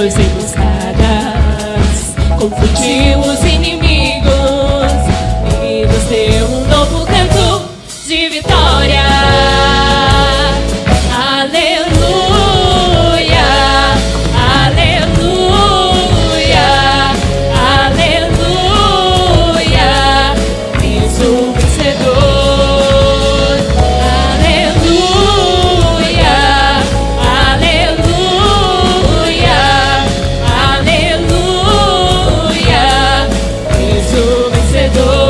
suas emboscadas, confundiu os inimigos e nos deu um novo canto de vitória. Aleluia, aleluia, aleluia, Cristo vencedor. Aleluia, aleluia, aleluia, Cristo vencedor.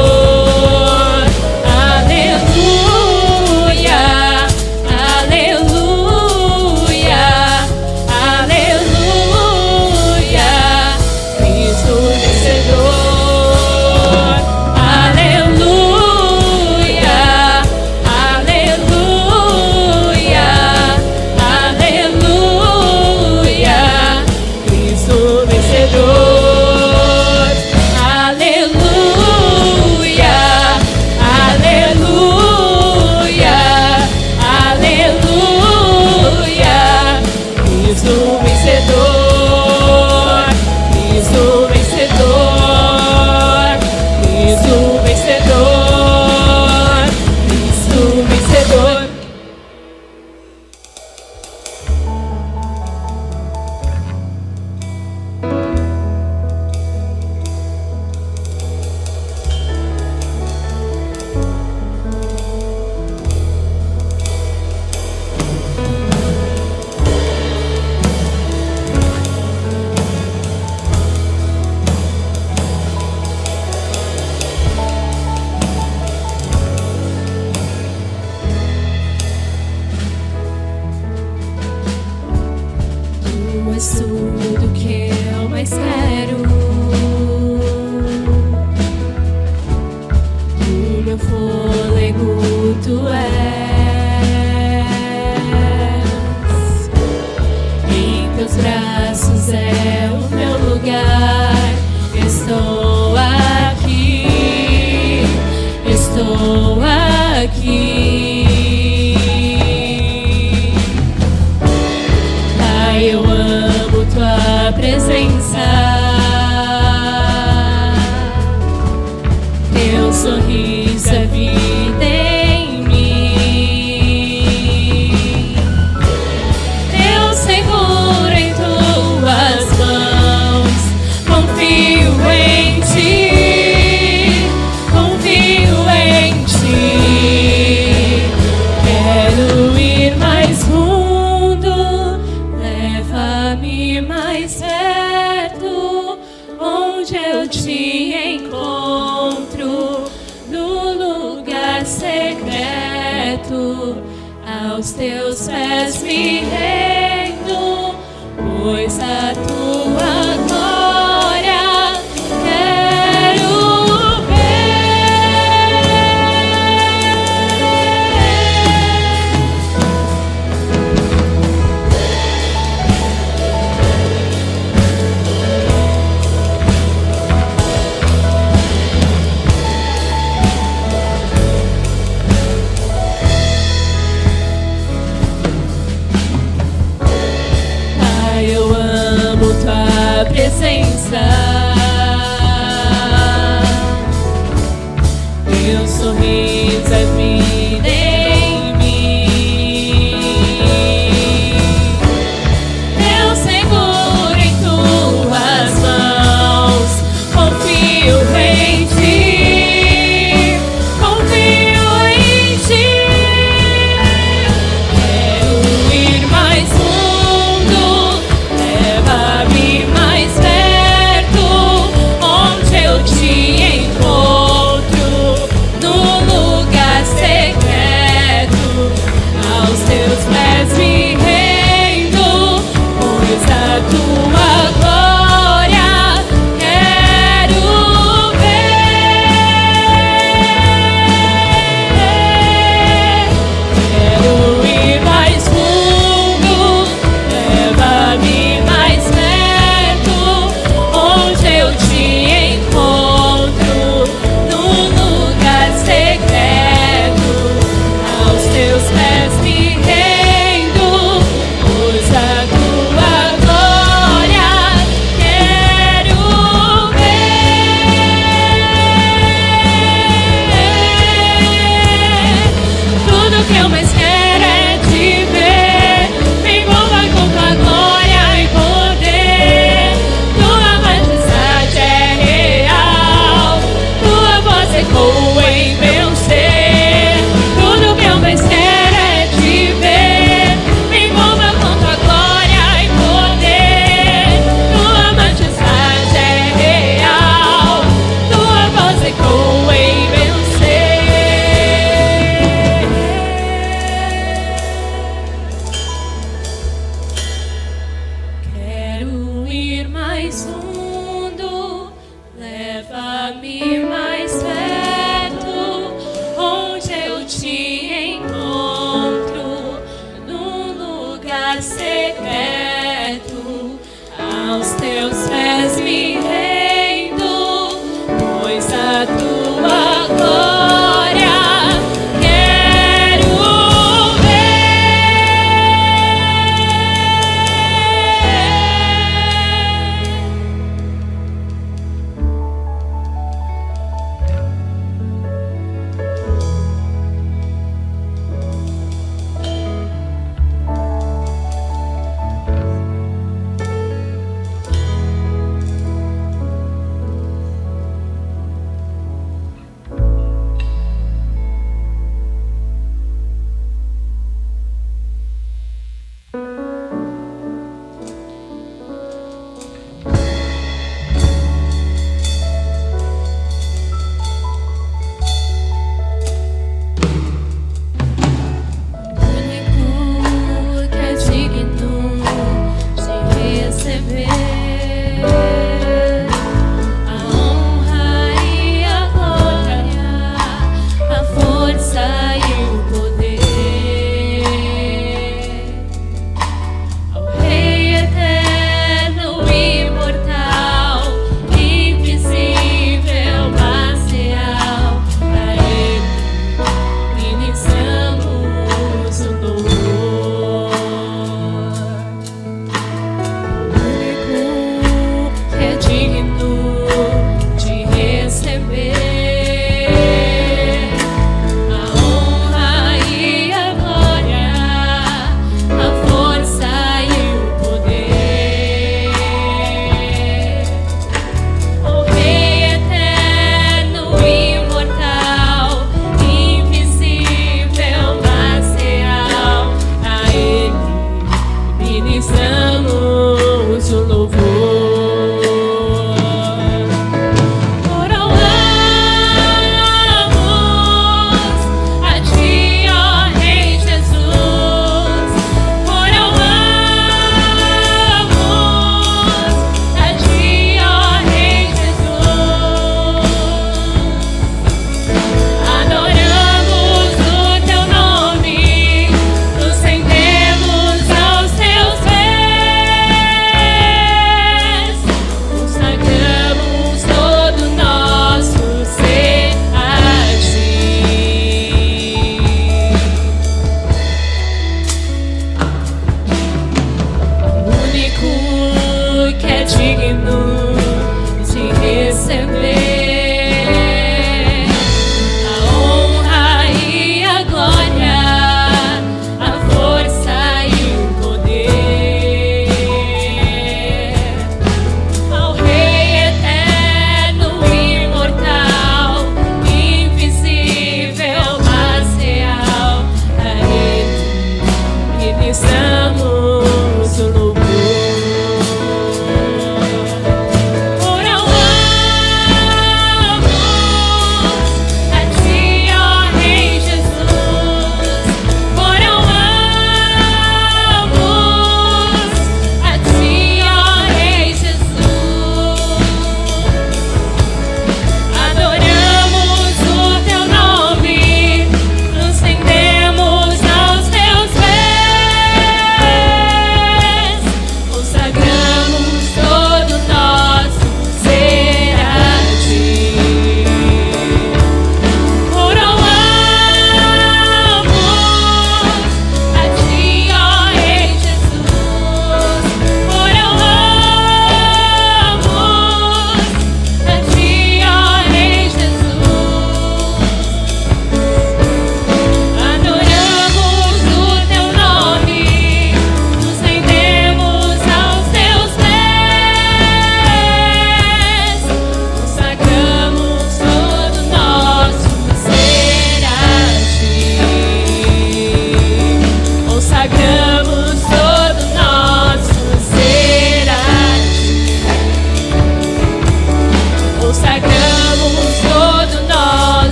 Aleluia, aleluia, aleluia, Cristo vencedor. Aleluia, aleluia, aleluia, Cristo vencedor. Aleluia, aleluia, aleluia, Cristo vencedor. Cristo vencedor. Cristo vencedor. Cristo vencedor. Tu és tudo que eu mais quero. O meu fôlego tu és. Em teus braços é o meu lugar. Estou aqui. Estou aqui. Pai, eu amo tua presença. Teu sorriso é vida em mim. Eu seguro em tuas mãos. Confio em ti. Confio em ti. Quero ir mais fundo. Leva-me mais perto, onde eu te encontro, no lugar secreto. Aos teus pés me rendo, pois a tua glória quero Pai, eu amo tua presença. Teu sorriso é vida em mim. Eu seguro em tuas mãos. Confio em ti. Confio em ti. Quero ir mais fundo. Leva-me mais perto, onde eu te encontro, no lugar secreto. Aos teus pés me rendo, pois a tua glória quero ver. Quero ir mais fundo. Leva-me mais perto, onde eu te encontro, no lugar secreto. Aos teus pés me rendo, pois a tua glória secreto, aos teus pés me rendo, pois a tua glória quero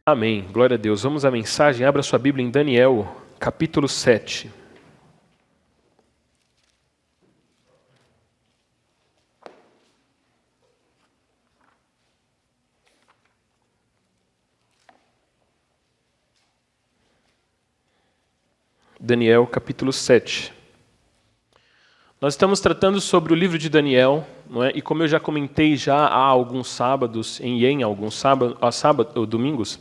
Amém. Glória a Deus. Vamos à mensagem. Abra sua Bíblia em Daniel, capítulo 7. Daniel capítulo 7. Nós estamos tratando sobre o livro de Daniel, não é? E como eu já comentei há alguns sábados, domingos,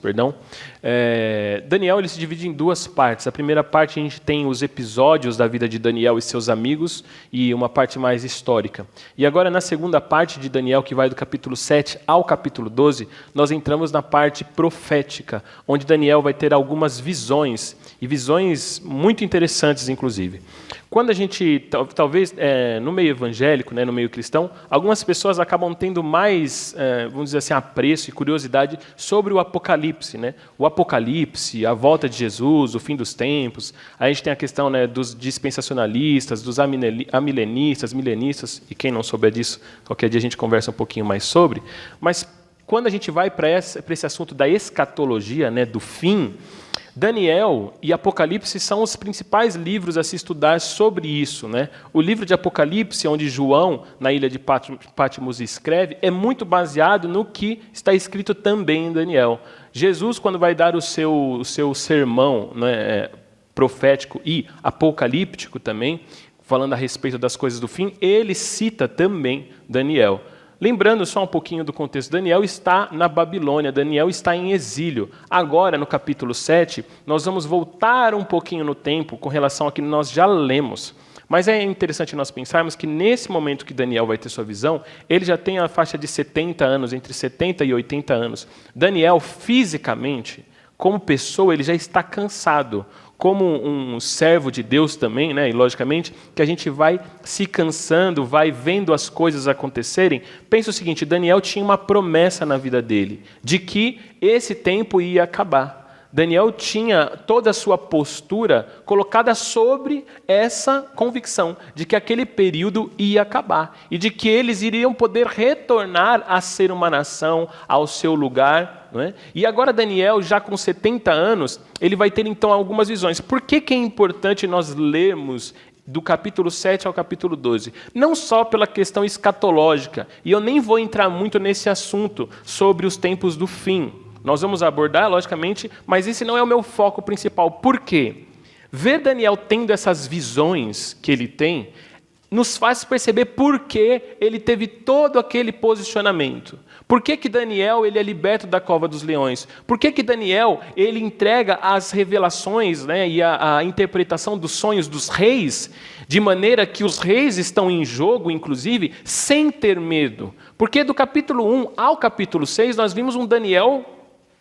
Daniel ele se divide em duas partes. A primeira parte a gente tem os episódios da vida de Daniel e seus amigos e uma parte mais histórica. E agora na segunda parte de Daniel, que vai do capítulo 7 ao capítulo 12, nós entramos na parte profética, onde Daniel vai ter algumas visões, e visões muito interessantes, inclusive. Quando a gente, talvez, no meio evangélico, no meio cristão, algumas pessoas acabam tendo mais, vamos dizer assim, apreço e curiosidade sobre o Apocalipse. O Apocalipse, a volta de Jesus, o fim dos tempos. Aí a gente tem a questão dos dispensacionalistas, dos amilenistas, milenistas, e quem não souber disso, qualquer dia a gente conversa um pouquinho mais sobre. Mas quando a gente vai para esse assunto da escatologia, do fim, Daniel e Apocalipse são os principais livros a se estudar sobre isso. O livro de Apocalipse, onde João, na ilha de Patmos, escreve, é muito baseado no que está escrito também em Daniel. Jesus, quando vai dar o seu sermão profético e apocalíptico também, falando a respeito das coisas do fim, ele cita também Daniel. Lembrando só um pouquinho do contexto, Daniel está na Babilônia, Daniel está em exílio. Agora, no capítulo 7, nós vamos voltar um pouquinho no tempo com relação ao que nós já lemos. Mas é interessante nós pensarmos que nesse momento que Daniel vai ter sua visão, ele já tem a faixa de 70 anos, entre 70 e 80 anos. Daniel, fisicamente, como pessoa, ele já está cansado. Como um servo de Deus também, e logicamente, que a gente vai se cansando, vai vendo as coisas acontecerem. Pensa o seguinte, Daniel tinha uma promessa na vida dele, de que esse tempo ia acabar. Daniel tinha toda a sua postura colocada sobre essa convicção de que aquele período ia acabar e de que eles iriam poder retornar a ser uma nação, ao seu lugar. E agora Daniel, já com 70 anos, ele vai ter então algumas visões. Por que é importante nós lermos do capítulo 7 ao capítulo 12? Não só pela questão escatológica, e eu nem vou entrar muito nesse assunto sobre os tempos do fim. Nós vamos abordar, logicamente, mas esse não é o meu foco principal. Por quê? Ver Daniel tendo essas visões que ele tem, nos faz perceber por que ele teve todo aquele posicionamento. Por que Daniel ele é liberto da cova dos leões? Por que Daniel ele entrega as revelações e a interpretação dos sonhos dos reis, de maneira que os reis estão em jogo, inclusive, sem ter medo? Porque do capítulo 1 ao capítulo 6, nós vimos um Daniel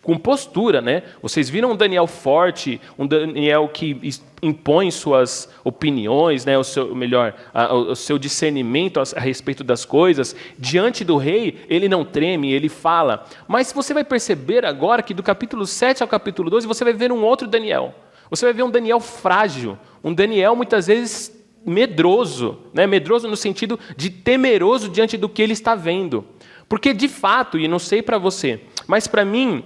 com postura, Vocês viram um Daniel forte, um Daniel que impõe suas opiniões, o seu discernimento a respeito das coisas. Diante do rei, ele não treme, ele fala. Mas você vai perceber agora que do capítulo 7 ao capítulo 12, você vai ver um outro Daniel. Você vai ver um Daniel frágil, um Daniel muitas vezes medroso, medroso no sentido de temeroso diante do que ele está vendo. Porque, de fato, e não sei para você, mas para mim,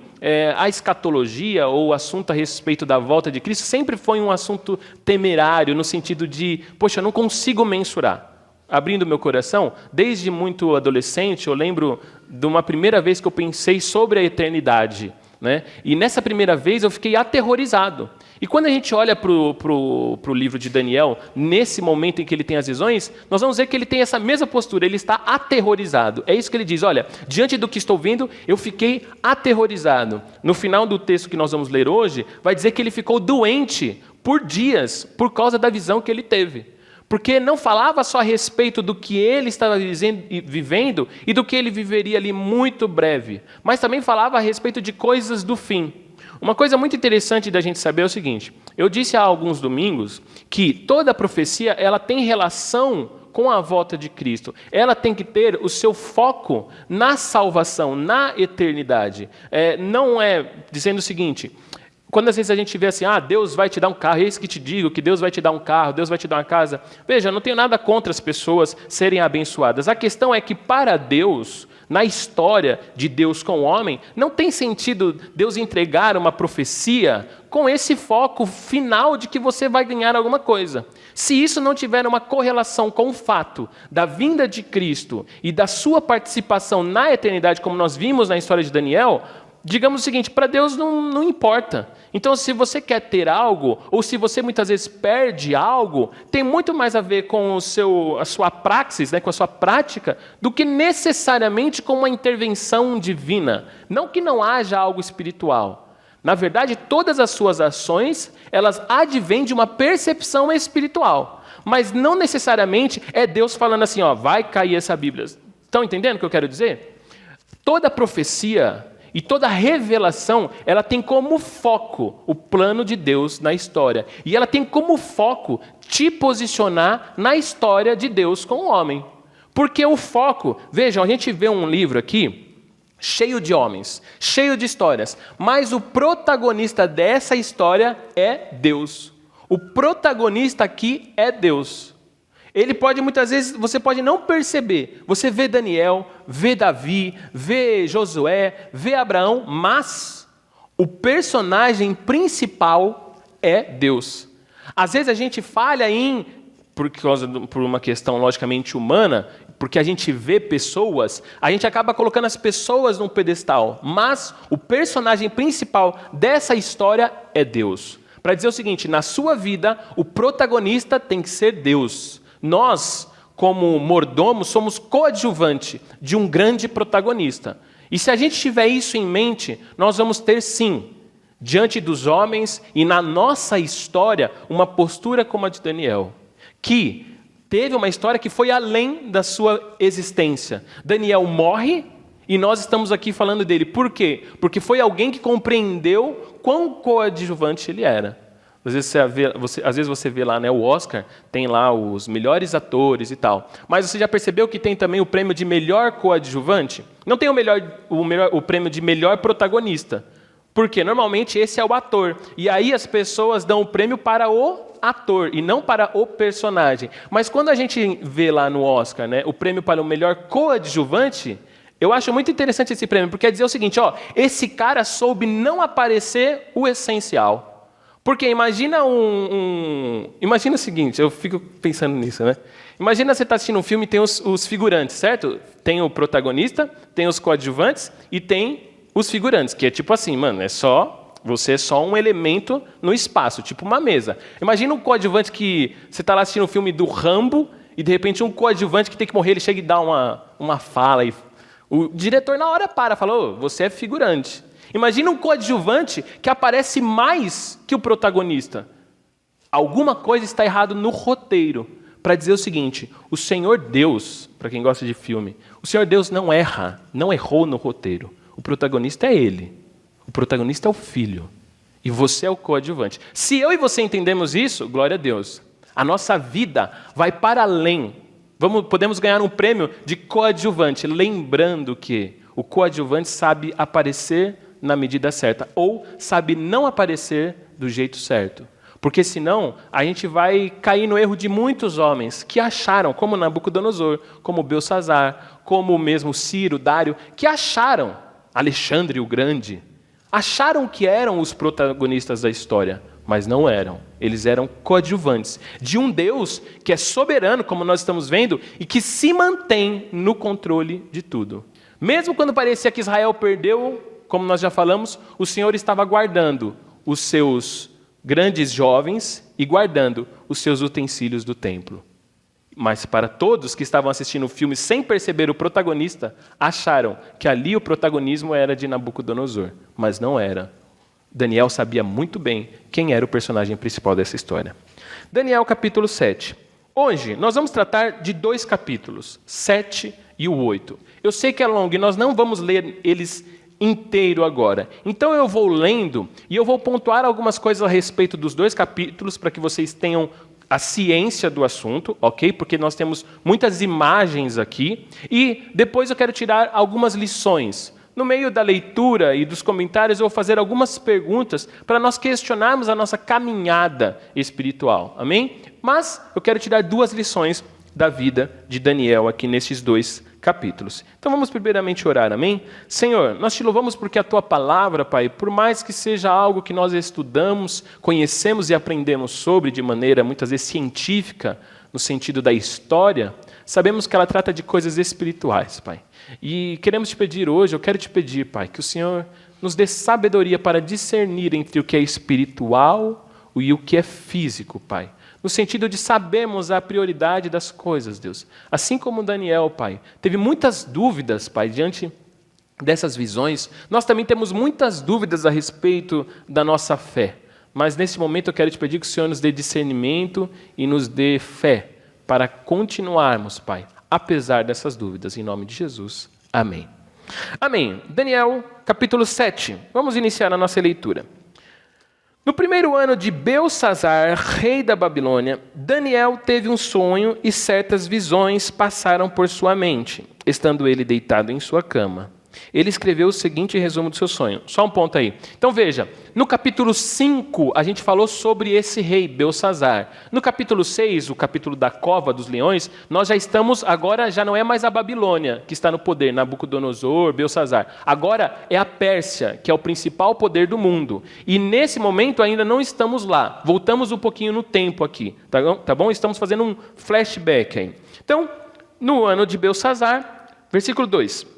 a escatologia ou o assunto a respeito da volta de Cristo sempre foi um assunto temerário, no sentido de, eu não consigo mensurar. Abrindo meu coração, desde muito adolescente, eu lembro de uma primeira vez que eu pensei sobre a eternidade. E nessa primeira vez eu fiquei aterrorizado. E quando a gente olha para o livro de Daniel, nesse momento em que ele tem as visões, nós vamos ver que ele tem essa mesma postura, ele está aterrorizado. É isso que ele diz, olha, diante do que estou vendo, eu fiquei aterrorizado. No final do texto que nós vamos ler hoje, vai dizer que ele ficou doente por dias, por causa da visão que ele teve. Porque não falava só a respeito do que ele estava vivendo e do que ele viveria ali muito breve, mas também falava a respeito de coisas do fim. Uma coisa muito interessante da gente saber é o seguinte, eu disse há alguns domingos que toda profecia ela tem relação com a volta de Cristo. Ela tem que ter o seu foco na salvação, na eternidade. Não é dizendo o seguinte, quando às vezes a gente vê assim, Deus vai te dar um carro, eis que te digo que Deus vai te dar um carro, Deus vai te dar uma casa. Veja, eu não tenho nada contra as pessoas serem abençoadas. A questão é que para Deus, na história de Deus com o homem, não tem sentido Deus entregar uma profecia com esse foco final de que você vai ganhar alguma coisa. Se isso não tiver uma correlação com o fato da vinda de Cristo e da sua participação na eternidade, como nós vimos na história de Daniel, digamos o seguinte, para Deus não importa. Então, se você quer ter algo, ou se você muitas vezes perde algo, tem muito mais a ver com a sua praxis, né, com a sua prática, do que necessariamente com uma intervenção divina. Não que não haja algo espiritual. Na verdade, todas as suas ações, elas advêm de uma percepção espiritual. Mas não necessariamente é Deus falando assim, ó, vai cair essa Bíblia. Estão entendendo o que eu quero dizer? Toda profecia e toda revelação, ela tem como foco o plano de Deus na história. E ela tem como foco te posicionar na história de Deus com o homem. Porque o foco, vejam, a gente vê um livro aqui, cheio de homens, cheio de histórias, mas o protagonista dessa história é Deus. O protagonista aqui é Deus. Ele pode, muitas vezes, você pode não perceber. Você vê Daniel, vê Davi, vê Josué, vê Abraão, mas o personagem principal é Deus. Às vezes a gente falha por uma questão logicamente humana, porque a gente vê pessoas, a gente acaba colocando as pessoas num pedestal, mas o personagem principal dessa história é Deus. Para dizer o seguinte, na sua vida, o protagonista tem que ser Deus. Nós, como mordomos, somos coadjuvante de um grande protagonista. E se a gente tiver isso em mente, nós vamos ter, sim, diante dos homens e na nossa história, uma postura como a de Daniel, que teve uma história que foi além da sua existência. Daniel morre e nós estamos aqui falando dele. Por quê? Porque foi alguém que compreendeu quão coadjuvante ele era. Às vezes você vê lá, né, o Oscar, tem lá os melhores atores e tal. Mas você já percebeu que tem também o prêmio de melhor coadjuvante? Não tem o prêmio de melhor protagonista. Porque normalmente esse é o ator. E aí as pessoas dão o prêmio para o ator e não para o personagem. Mas quando a gente vê lá no Oscar, né, o prêmio para o melhor coadjuvante, eu acho muito interessante esse prêmio, porque quer dizer o seguinte, ó, esse cara soube não aparecer o essencial. Porque imagina imagina o seguinte, eu fico pensando nisso, né? Imagina você está assistindo um filme e tem os figurantes, certo? Tem o protagonista, tem os coadjuvantes e tem os figurantes, que é tipo assim, mano, você é só um elemento no espaço, tipo uma mesa. Imagina um coadjuvante que você está lá assistindo um filme do Rambo e de repente um coadjuvante que tem que morrer, ele chega e dá uma fala e o diretor na hora fala, você é figurante. Imagina um coadjuvante que aparece mais que o protagonista. Alguma coisa está errada no roteiro. Para dizer o seguinte, o Senhor Deus, para quem gosta de filme, o Senhor Deus não erra, não errou no roteiro. O protagonista é Ele. O protagonista é o Filho. E você é o coadjuvante. Se eu e você entendemos isso, glória a Deus. A nossa vida vai para além. Podemos ganhar um prêmio de coadjuvante, lembrando que o coadjuvante sabe aparecer na medida certa, ou sabe não aparecer do jeito certo. Porque senão, a gente vai cair no erro de muitos homens que acharam, como Nabucodonosor, como Belsazar, como mesmo Ciro, Dário, que acharam, Alexandre o Grande, acharam que eram os protagonistas da história, mas não eram. Eles eram coadjuvantes de um Deus que é soberano, como nós estamos vendo, e que se mantém no controle de tudo. Mesmo quando parecia que Israel perdeu, como nós já falamos, o Senhor estava guardando os seus grandes jovens e guardando os seus utensílios do templo. Mas para todos que estavam assistindo o filme sem perceber o protagonista, acharam que ali o protagonismo era de Nabucodonosor, mas não era. Daniel sabia muito bem quem era o personagem principal dessa história. Daniel capítulo 7. Hoje nós vamos tratar de 2 capítulos, 7 e o 8. Eu sei que é longo e nós não vamos ler eles inteiro agora. Então eu vou lendo e eu vou pontuar algumas coisas a respeito dos 2 capítulos para que vocês tenham a ciência do assunto, ok? Porque nós temos muitas imagens aqui e depois eu quero tirar algumas lições. No meio da leitura e dos comentários eu vou fazer algumas perguntas para nós questionarmos a nossa caminhada espiritual, amém? Mas eu quero tirar 2 lições da vida de Daniel aqui nesses 2 capítulos. Então vamos primeiramente orar, amém? Senhor, nós te louvamos porque a Tua palavra, Pai, por mais que seja algo que nós estudamos, conhecemos e aprendemos sobre de maneira muitas vezes científica, no sentido da história, sabemos que ela trata de coisas espirituais, Pai. E queremos te pedir hoje, eu quero te pedir, Pai, que o Senhor nos dê sabedoria para discernir entre o que é espiritual e o que é físico, Pai. No sentido de sabermos a prioridade das coisas, Deus. Assim como Daniel, Pai, teve muitas dúvidas, Pai, diante dessas visões, nós também temos muitas dúvidas a respeito da nossa fé. Mas nesse momento eu quero te pedir que o Senhor nos dê discernimento e nos dê fé para continuarmos, Pai, apesar dessas dúvidas. Em nome de Jesus. Amém. Amém. Daniel, capítulo 7. Vamos iniciar a nossa leitura. No primeiro ano de Belsazar, rei da Babilônia, Daniel teve um sonho e certas visões passaram por sua mente, estando ele deitado em sua cama. Ele escreveu o seguinte resumo do seu sonho. Só um ponto aí. Então veja, no capítulo 5, a gente falou sobre esse rei, Belsazar. No capítulo 6, o capítulo da cova dos leões, nós já estamos, agora já não é mais a Babilônia que está no poder, Nabucodonosor, Belsazar. Agora é a Pérsia, que é o principal poder do mundo. E nesse momento ainda não estamos lá. Voltamos um pouquinho no tempo aqui, tá bom? Estamos fazendo um flashback aí. Então, no ano de Belsazar, versículo 2.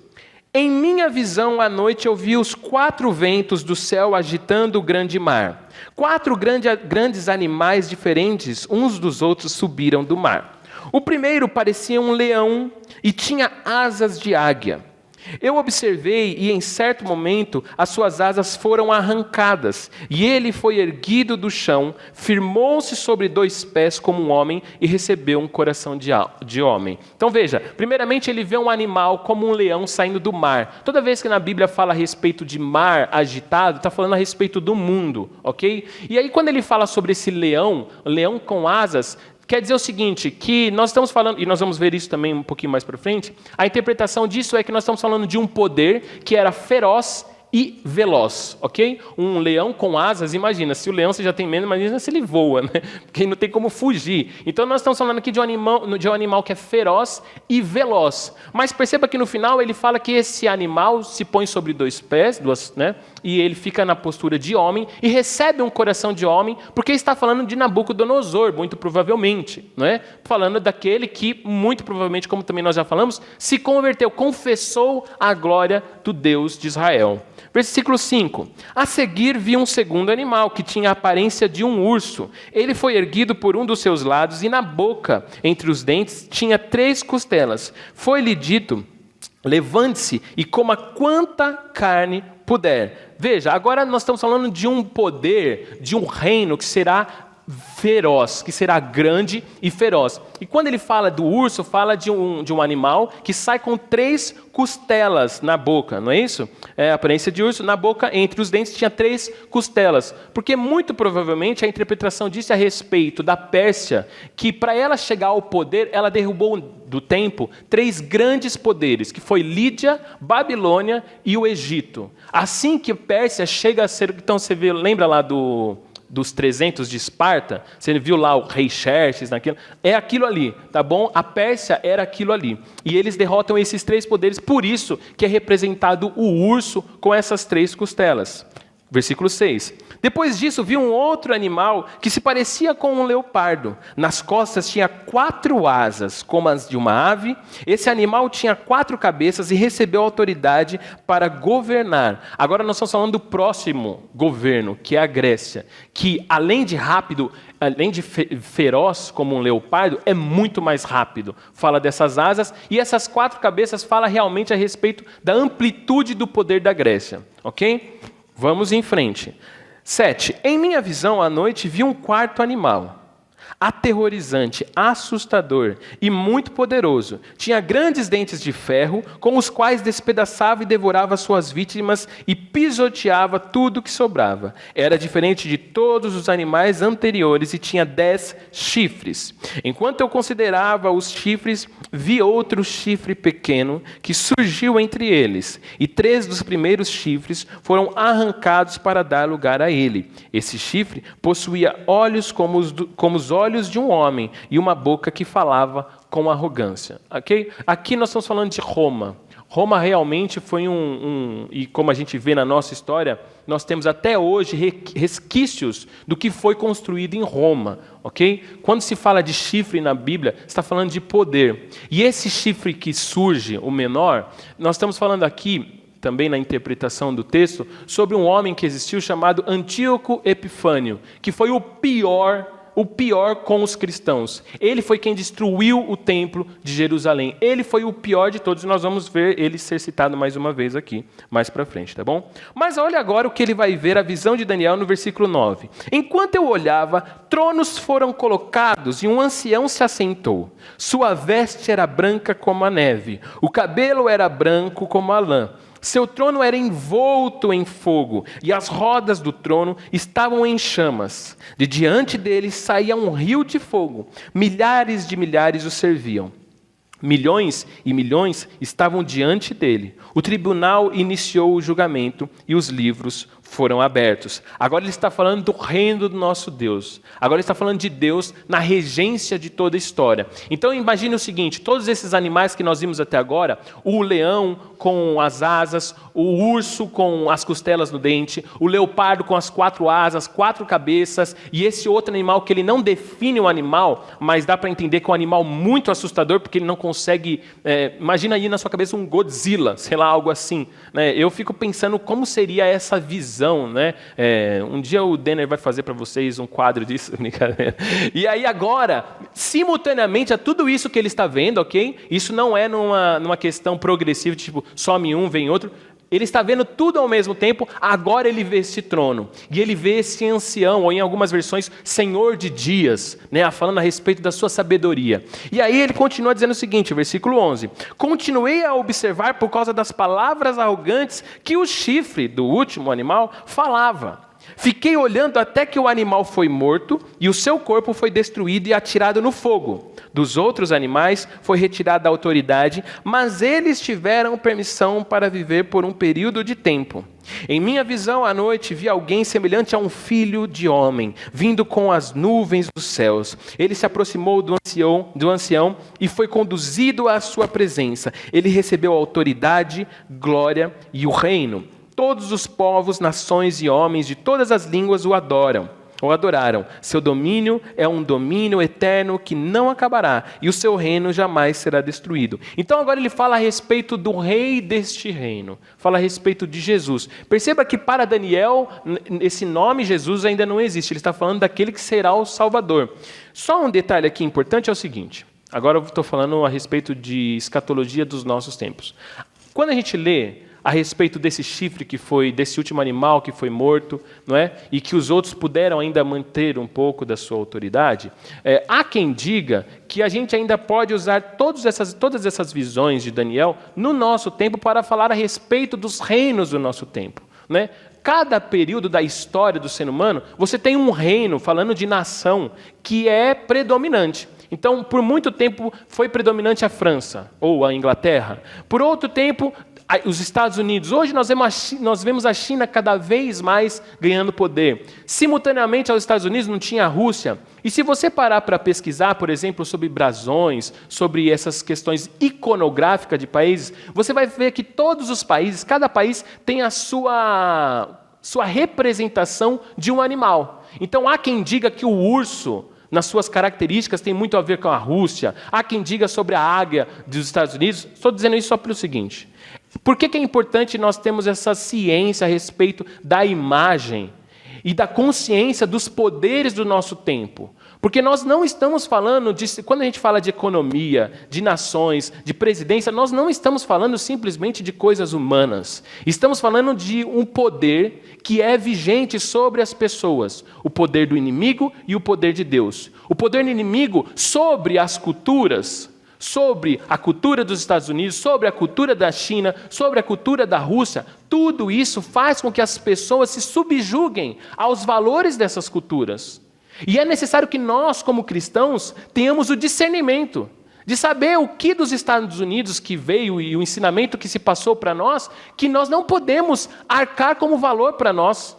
Em minha visão, à noite, eu vi os 4 ventos do céu agitando o grande mar. 4 grandes animais diferentes, uns dos outros, subiram do mar. O primeiro parecia um leão e tinha asas de águia. Eu observei e, em certo momento, as suas asas foram arrancadas, e ele foi erguido do chão, firmou-se sobre 2 pés como um homem e recebeu um coração de homem. Então veja, primeiramente ele vê um animal como um leão saindo do mar. Toda vez que na Bíblia fala a respeito de mar agitado, está falando a respeito do mundo, ok? E aí quando ele fala sobre esse leão com asas, quer dizer o seguinte, que nós estamos falando, e nós vamos ver isso também um pouquinho mais para frente, a interpretação disso é que nós estamos falando de um poder que era feroz e veloz, ok? Um leão com asas, imagina, se o leão você já tem medo, imagina se ele voa, né? Porque não tem como fugir. Então nós estamos falando aqui de um animal que é feroz e veloz. Mas perceba que no final ele fala que esse animal se põe sobre 2 pés, né? E ele fica na postura de homem e recebe um coração de homem, porque está falando de Nabucodonosor, muito provavelmente, não é? Falando daquele que, muito provavelmente, como também nós já falamos, se converteu, confessou a glória do Deus de Israel. Versículo 5. A seguir vi um segundo animal, que tinha a aparência de um urso. Ele foi erguido por um dos seus lados, e na boca, entre os dentes, tinha 3 costelas. Foi-lhe dito: levante-se e coma quanta carne puder. Veja, agora nós estamos falando de um poder, de um reino que será feroz, que será grande e feroz. E quando ele fala do urso, fala de um animal que sai com 3 costelas na boca, não é isso? É a aparência de urso, na boca, entre os dentes, tinha 3 costelas. Porque muito provavelmente a interpretação disso é a respeito da Pérsia, que para ela chegar ao poder, ela derrubou do tempo 3 grandes poderes, que foi Lídia, Babilônia e o Egito. Assim que a Pérsia chega a ser... Então você vê, lembra lá dos 300 de Esparta, você viu lá o rei Xerxes, naquilo, é aquilo ali, tá bom? A Pérsia era aquilo ali. E eles derrotam esses 3 poderes, por isso que é representado o urso com essas 3 costelas. Versículo 6. Depois disso, vi um outro animal que se parecia com um leopardo. Nas costas tinha 4 asas, como as de uma ave. Esse animal tinha 4 cabeças e recebeu autoridade para governar. Agora nós estamos falando do próximo governo, que é a Grécia, que além de rápido, além de feroz como um leopardo, é muito mais rápido. Fala dessas asas, e essas 4 cabeças fala realmente a respeito da amplitude do poder da Grécia. Ok? Vamos em frente. 7. Em minha visão, à noite, vi um 4º animal, aterrorizante, assustador e muito poderoso. Tinha grandes dentes de ferro, com os quais despedaçava e devorava suas vítimas e pisoteava tudo que sobrava. Era diferente de todos os animais anteriores e tinha 10 chifres. Enquanto eu considerava os chifres, vi outro chifre pequeno que surgiu entre eles, e 3 dos primeiros chifres foram arrancados para dar lugar a ele. Esse chifre possuía olhos como os olhos de um homem e uma boca que falava com arrogância. Okay? Aqui nós estamos falando de Roma. Roma realmente foi e como a gente vê na nossa história, nós temos até hoje resquícios do que foi construído em Roma. Okay? Quando se fala de chifre na Bíblia, está falando de poder. E esse chifre que surge, o menor, nós estamos falando aqui também na interpretação do texto, sobre um homem que existiu chamado Antíoco Epifânio, que foi o pior com os cristãos. Ele foi quem destruiu o templo de Jerusalém. Ele foi o pior de todos. Nós vamos ver ele ser citado mais uma vez aqui, mais para frente, tá bom? Mas olha agora o que ele vai ver, a visão de Daniel no versículo 9. Enquanto eu olhava, tronos foram colocados e um ancião se assentou. Sua veste era branca como a neve, o cabelo era branco como a lã. Seu trono era envolto em fogo, e as rodas do trono estavam em chamas. De diante dele saía um rio de fogo. Milhares de milhares o serviam. Milhões e milhões estavam diante dele. O tribunal iniciou o julgamento e os livros foram abertos. Agora ele está falando do reino do nosso Deus. Agora ele está falando de Deus na regência de toda a história. Então imagine o seguinte, todos esses animais que nós vimos até agora, o leão com as asas, o urso com as costelas no dente, o leopardo com as 4 asas, 4 cabeças, e esse outro animal que ele não define o animal, mas dá para entender que é um animal muito assustador, porque ele não consegue... imagina aí na sua cabeça um Godzilla, sei lá, algo assim. Né? Eu fico pensando como seria essa visão. Né? Um dia o Denner vai fazer para vocês um quadro disso. Brincadeira. E aí agora, simultaneamente a tudo isso que ele está vendo, ok? Isso não é numa questão progressiva, tipo, some um, vem outro. Ele está vendo tudo ao mesmo tempo, agora ele vê esse trono. E ele vê esse ancião, ou em algumas versões, Senhor de dias, né, falando a respeito da sua sabedoria. E aí ele continua dizendo o seguinte, versículo 11. Continuei a observar por causa das palavras arrogantes que o chifre do último animal falava. Fiquei olhando até que o animal foi morto e o seu corpo foi destruído e atirado no fogo. Dos outros animais foi retirada a autoridade, mas eles tiveram permissão para viver por um período de tempo. Em minha visão à noite vi alguém semelhante a um filho de homem, vindo com as nuvens dos céus. Ele se aproximou do ancião e foi conduzido à sua presença. Ele recebeu a autoridade, glória e o reino. Todos os povos, nações e homens de todas as línguas o adoraram. Seu domínio é um domínio eterno que não acabará, e o seu reino jamais será destruído. Então agora ele fala a respeito do rei deste reino, fala a respeito de Jesus. Perceba que para Daniel, esse nome Jesus ainda não existe, ele está falando daquele que será o Salvador. Só um detalhe aqui importante é o seguinte, agora eu estou falando a respeito de escatologia dos nossos tempos. Quando a gente lê a respeito desse chifre que foi, desse último animal que foi morto, não é? E que os outros puderam ainda manter um pouco da sua autoridade, há quem diga que a gente ainda pode usar todas essas visões de Daniel no nosso tempo para falar a respeito dos reinos do nosso tempo, né? Cada período da história do ser humano, você tem um reino, falando de nação, que é predominante. Então, por muito tempo, foi predominante a França, ou a Inglaterra. Por outro tempo, os Estados Unidos. Hoje nós vemos a China cada vez mais ganhando poder. Simultaneamente aos Estados Unidos não tinha a Rússia. E se você parar para pesquisar, por exemplo, sobre brasões, sobre essas questões iconográficas de países, você vai ver que todos os países, cada país tem a sua representação de um animal. Então há quem diga que o urso, nas suas características, tem muito a ver com a Rússia. Há quem diga sobre a águia dos Estados Unidos. Estou dizendo isso só pelo seguinte. Por que é importante nós termos essa ciência a respeito da imagem e da consciência dos poderes do nosso tempo? Porque nós não estamos falando quando a gente fala de economia, de nações, de presidência, nós não estamos falando simplesmente de coisas humanas. Estamos falando de um poder que é vigente sobre as pessoas. O poder do inimigo e o poder de Deus. O poder do inimigo sobre as culturas, sobre a cultura dos Estados Unidos, sobre a cultura da China, sobre a cultura da Rússia, tudo isso faz com que as pessoas se subjuguem aos valores dessas culturas. E é necessário que nós, como cristãos, tenhamos o discernimento de saber o que dos Estados Unidos que veio e o ensinamento que se passou para nós, que nós não podemos arcar como valor para nós.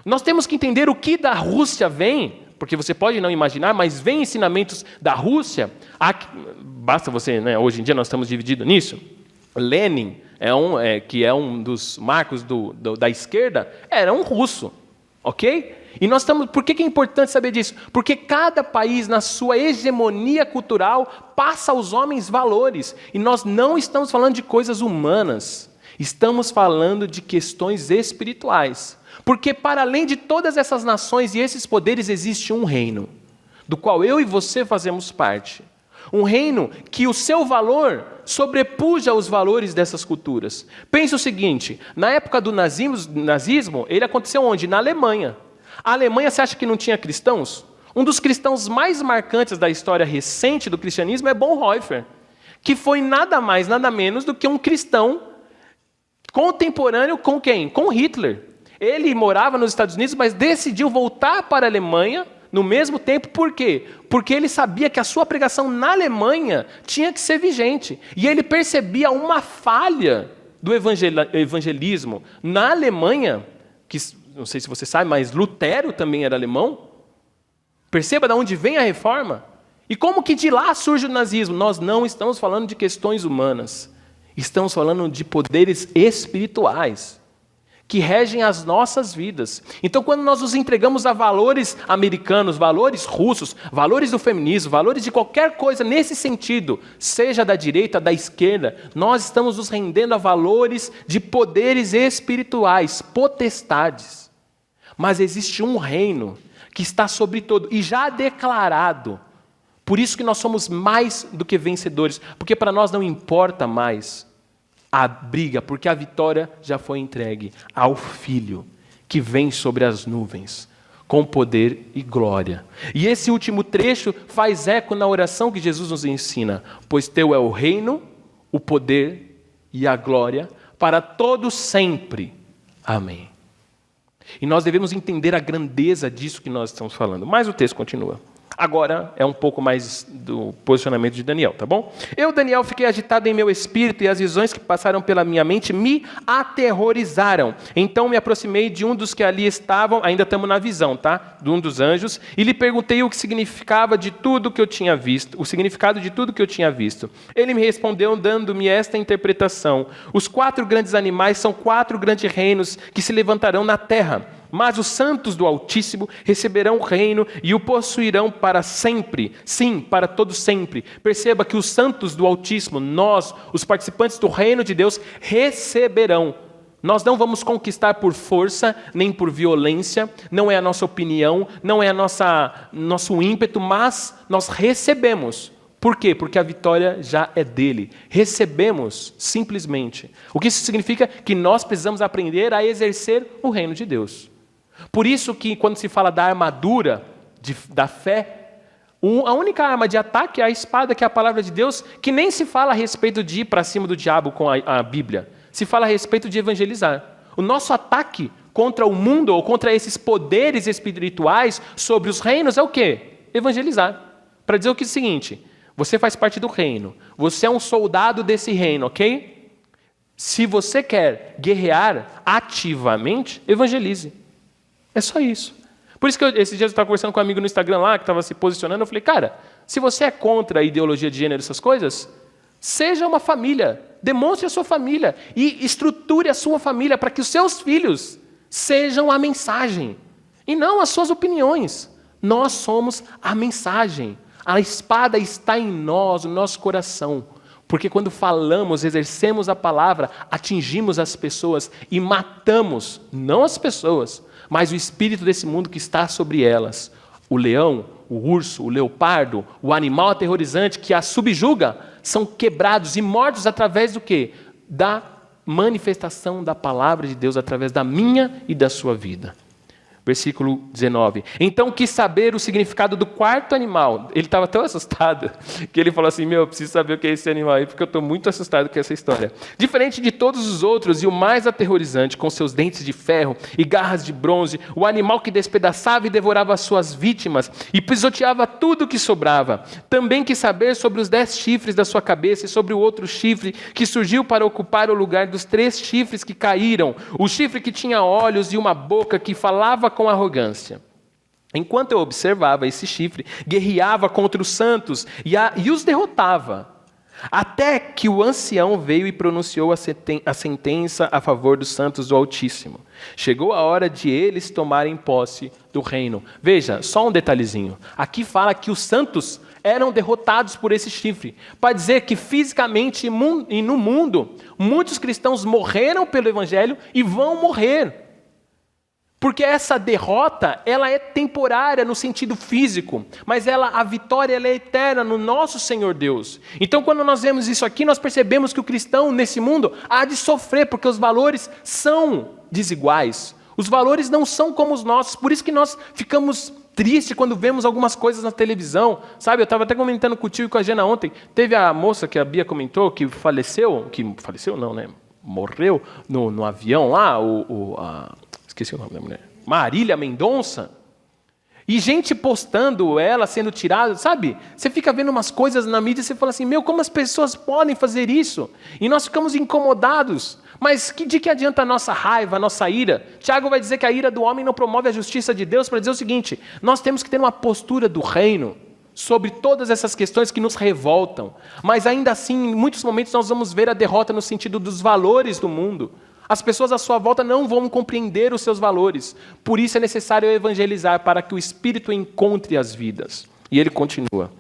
Nós temos que entender o que da Rússia vem, porque você pode não imaginar, mas vem ensinamentos da Rússia. Basta você, né, hoje em dia nós estamos divididos nisso. Lenin, que é um dos marcos da esquerda, era um russo, ok? E nós estamos. Por que é importante saber disso? Porque cada país, na sua hegemonia cultural, passa aos homens valores. E nós não estamos falando de coisas humanas. Estamos falando de questões espirituais. Porque para além de todas essas nações e esses poderes, existe um reino, do qual eu e você fazemos parte. Um reino que o seu valor sobrepuja os valores dessas culturas. Pense o seguinte, na época do nazismo, ele aconteceu onde? Na Alemanha. A Alemanha, você acha que não tinha cristãos? Um dos cristãos mais marcantes da história recente do cristianismo é Bonhoeffer, que foi nada mais, nada menos do que um cristão contemporâneo com quem? Com Hitler. Ele morava nos Estados Unidos, mas decidiu voltar para a Alemanha no mesmo tempo. Por quê? Porque ele sabia que a sua pregação na Alemanha tinha que ser vigente. E ele percebia uma falha do evangelismo na Alemanha, que não sei se você sabe, mas Lutero também era alemão. Perceba de onde vem a reforma. E como que de lá surge o nazismo? Nós não estamos falando de questões humanas. Estamos falando de poderes espirituais que regem as nossas vidas. Então, quando nós nos entregamos a valores americanos, valores russos, valores do feminismo, valores de qualquer coisa nesse sentido, seja da direita, da esquerda, nós estamos nos rendendo a valores de poderes espirituais, potestades. Mas existe um reino que está sobre todo e já declarado. Por isso que nós somos mais do que vencedores, porque para nós não importa mais a briga, porque a vitória já foi entregue ao Filho, que vem sobre as nuvens, com poder e glória. E esse último trecho faz eco na oração que Jesus nos ensina, pois teu é o reino, o poder e a glória para todos sempre. Amém. E nós devemos entender a grandeza disso que nós estamos falando. Mas o texto continua. Agora é um pouco mais do posicionamento de Daniel, tá bom? Eu, Daniel, fiquei agitado em meu espírito e as visões que passaram pela minha mente me aterrorizaram. Então me aproximei de um dos que ali estavam, ainda estamos na visão, tá? De um dos anjos, e lhe perguntei o que significava de tudo que eu tinha visto, o significado de tudo que eu tinha visto. Ele me respondeu dando-me esta interpretação: os 4 grandes animais são 4 grandes reinos que se levantarão na terra. Mas os santos do Altíssimo receberão o reino e o possuirão para sempre. Sim, para todo sempre. Perceba que os santos do Altíssimo, nós, os participantes do reino de Deus, receberão. Nós não vamos conquistar por força, nem por violência, não é a nossa opinião, não é nosso ímpeto, mas nós recebemos. Por quê? Porque a vitória já é dele. Recebemos simplesmente. O que isso significa? Que nós precisamos aprender a exercer o reino de Deus. Por isso que quando se fala da armadura da fé, a única arma de ataque é a espada, que é a palavra de Deus, que nem se fala a respeito de ir para cima do diabo com a Bíblia. Se fala a respeito de evangelizar. O nosso ataque contra o mundo ou contra esses poderes espirituais sobre os reinos é o quê? Evangelizar. Para dizer o que é o seguinte: você faz parte do reino, você é um soldado desse reino, ok? Se você quer guerrear ativamente, evangelize. É só isso. Por isso que esses dias eu estava conversando com um amigo no Instagram lá, que estava se posicionando, eu falei, cara, se você é contra a ideologia de gênero, essas coisas, seja uma família, demonstre a sua família e estruture a sua família para que os seus filhos sejam a mensagem e não as suas opiniões. Nós somos a mensagem. A espada está em nós, no nosso coração. Porque quando falamos, exercemos a palavra, atingimos as pessoas e matamos, não as pessoas, mas o espírito desse mundo que está sobre elas. O leão, o urso, o leopardo, o animal aterrorizante que a subjuga, são quebrados e mortos através do quê? Da manifestação da palavra de Deus através da minha e da sua vida. Versículo 19. Então quis saber o significado do 4º animal. Ele estava tão assustado que ele falou assim, eu preciso saber o que é esse animal aí, porque eu estou muito assustado com essa história. Diferente de todos os outros e o mais aterrorizante, com seus dentes de ferro e garras de bronze, o animal que despedaçava e devorava as suas vítimas e pisoteava tudo que sobrava. Também quis saber sobre os 10 chifres da sua cabeça e sobre o outro chifre que surgiu para ocupar o lugar dos 3 chifres que caíram. O chifre que tinha olhos e uma boca que falava com arrogância. Enquanto eu observava esse chifre, guerreava contra os santos e os derrotava, até que o ancião veio e pronunciou a sentença a favor dos santos do Altíssimo. Chegou a hora de eles tomarem posse do reino. Veja, só um detalhezinho. Aqui fala que os santos eram derrotados por esse chifre. Para dizer que fisicamente e no mundo, muitos cristãos morreram pelo evangelho e vão morrer. Porque essa derrota, ela é temporária no sentido físico, mas a vitória ela é eterna no nosso Senhor Deus. Então, quando nós vemos isso aqui, nós percebemos que o cristão nesse mundo há de sofrer, porque os valores são desiguais. Os valores não são como os nossos, por isso que nós ficamos tristes quando vemos algumas coisas na televisão. Sabe, eu estava até comentando com o tio e com a Jana ontem, teve a moça que a Bia comentou, que morreu no avião lá, esqueci o nome da mulher. Marília Mendonça. E gente postando ela sendo tirada, sabe? Você fica vendo umas coisas na mídia e você fala assim, como as pessoas podem fazer isso? E nós ficamos incomodados. Mas de que adianta a nossa raiva, a nossa ira? Tiago vai dizer que a ira do homem não promove a justiça de Deus, para dizer o seguinte, nós temos que ter uma postura do reino sobre todas essas questões que nos revoltam. Mas ainda assim, em muitos momentos nós vamos ver a derrota no sentido dos valores do mundo. As pessoas à sua volta não vão compreender os seus valores. Por isso é necessário evangelizar para que o Espírito encontre as vidas. E ele continua.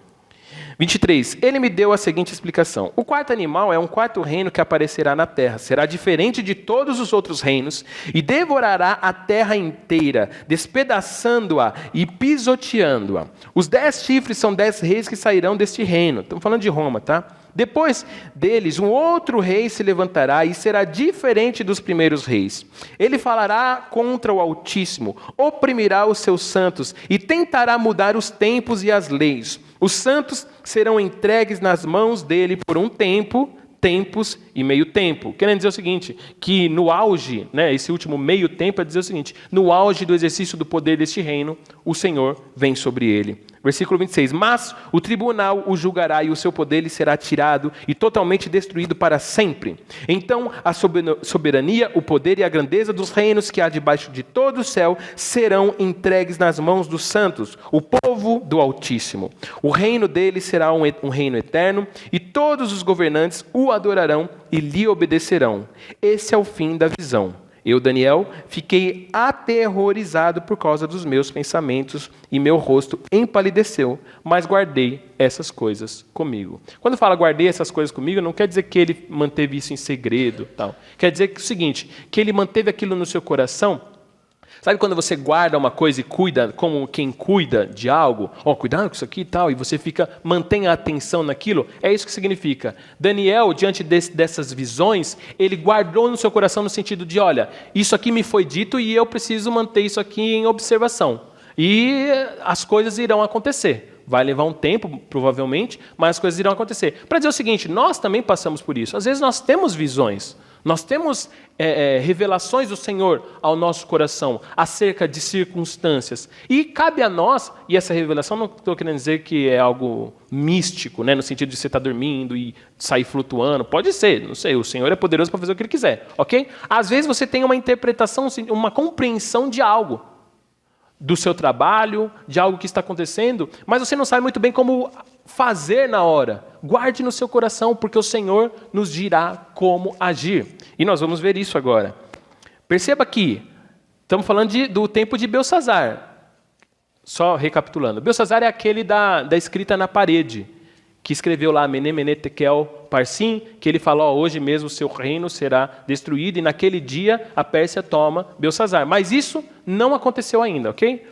23. Ele me deu a seguinte explicação. O quarto animal é um quarto reino que aparecerá na terra. Será diferente de todos os outros reinos e devorará a terra inteira, despedaçando-a e pisoteando-a. Os 10 chifres são 10 reis que sairão deste reino. Estamos falando de Roma, tá? Depois deles, um outro rei se levantará e será diferente dos primeiros reis. Ele falará contra o Altíssimo, oprimirá os seus santos e tentará mudar os tempos e as leis. Os santos serão entregues nas mãos dele por um tempo, tempos e meio tempo. Querendo dizer o seguinte, que no auge, esse último meio tempo é dizer o seguinte, no auge do exercício do poder deste reino, o Senhor vem sobre ele. Versículo 26, mas o tribunal o julgará e o seu poder lhe será tirado e totalmente destruído para sempre. Então a soberania, o poder e a grandeza dos reinos que há debaixo de todo o céu serão entregues nas mãos dos santos, o povo do Altíssimo. O reino dele será um reino eterno e todos os governantes o adorarão e lhe obedecerão. Esse é o fim da visão. Eu, Daniel, fiquei aterrorizado por causa dos meus pensamentos e meu rosto empalideceu, mas guardei essas coisas comigo. Quando fala guardei essas coisas comigo, não quer dizer que ele manteve isso em segredo, tal. Quer dizer que o seguinte, que ele manteve aquilo no seu coração. Sabe quando você guarda uma coisa e cuida, como quem cuida de algo? Cuidado com isso aqui e tal, e você mantém a atenção naquilo? É isso que significa. Daniel, diante dessas visões, ele guardou no seu coração no sentido de, olha, isso aqui me foi dito e eu preciso manter isso aqui em observação. E as coisas irão acontecer. Vai levar um tempo, provavelmente, mas as coisas irão acontecer. Para dizer o seguinte, nós também passamos por isso. Às vezes nós temos visões. Nós temos revelações do Senhor ao nosso coração acerca de circunstâncias. E cabe a nós, e essa revelação não estou querendo dizer que é algo místico, no sentido de você estar dormindo e sair flutuando. Pode ser, não sei, o Senhor é poderoso para fazer o que Ele quiser. Ok? Às vezes você tem uma interpretação, uma compreensão de algo, do seu trabalho, de algo que está acontecendo, mas você não sabe muito bem como fazer na hora. Guarde no seu coração, porque o Senhor nos dirá como agir. E nós vamos ver isso agora. Perceba que estamos falando do tempo de Belsazar. Só recapitulando. Belsazar é aquele da escrita na parede, que escreveu lá Mene, Mene, Tekel, Parsim, que ele falou, hoje mesmo o seu reino será destruído, e naquele dia a Pérsia toma Belsazar. Mas isso não aconteceu ainda, ok?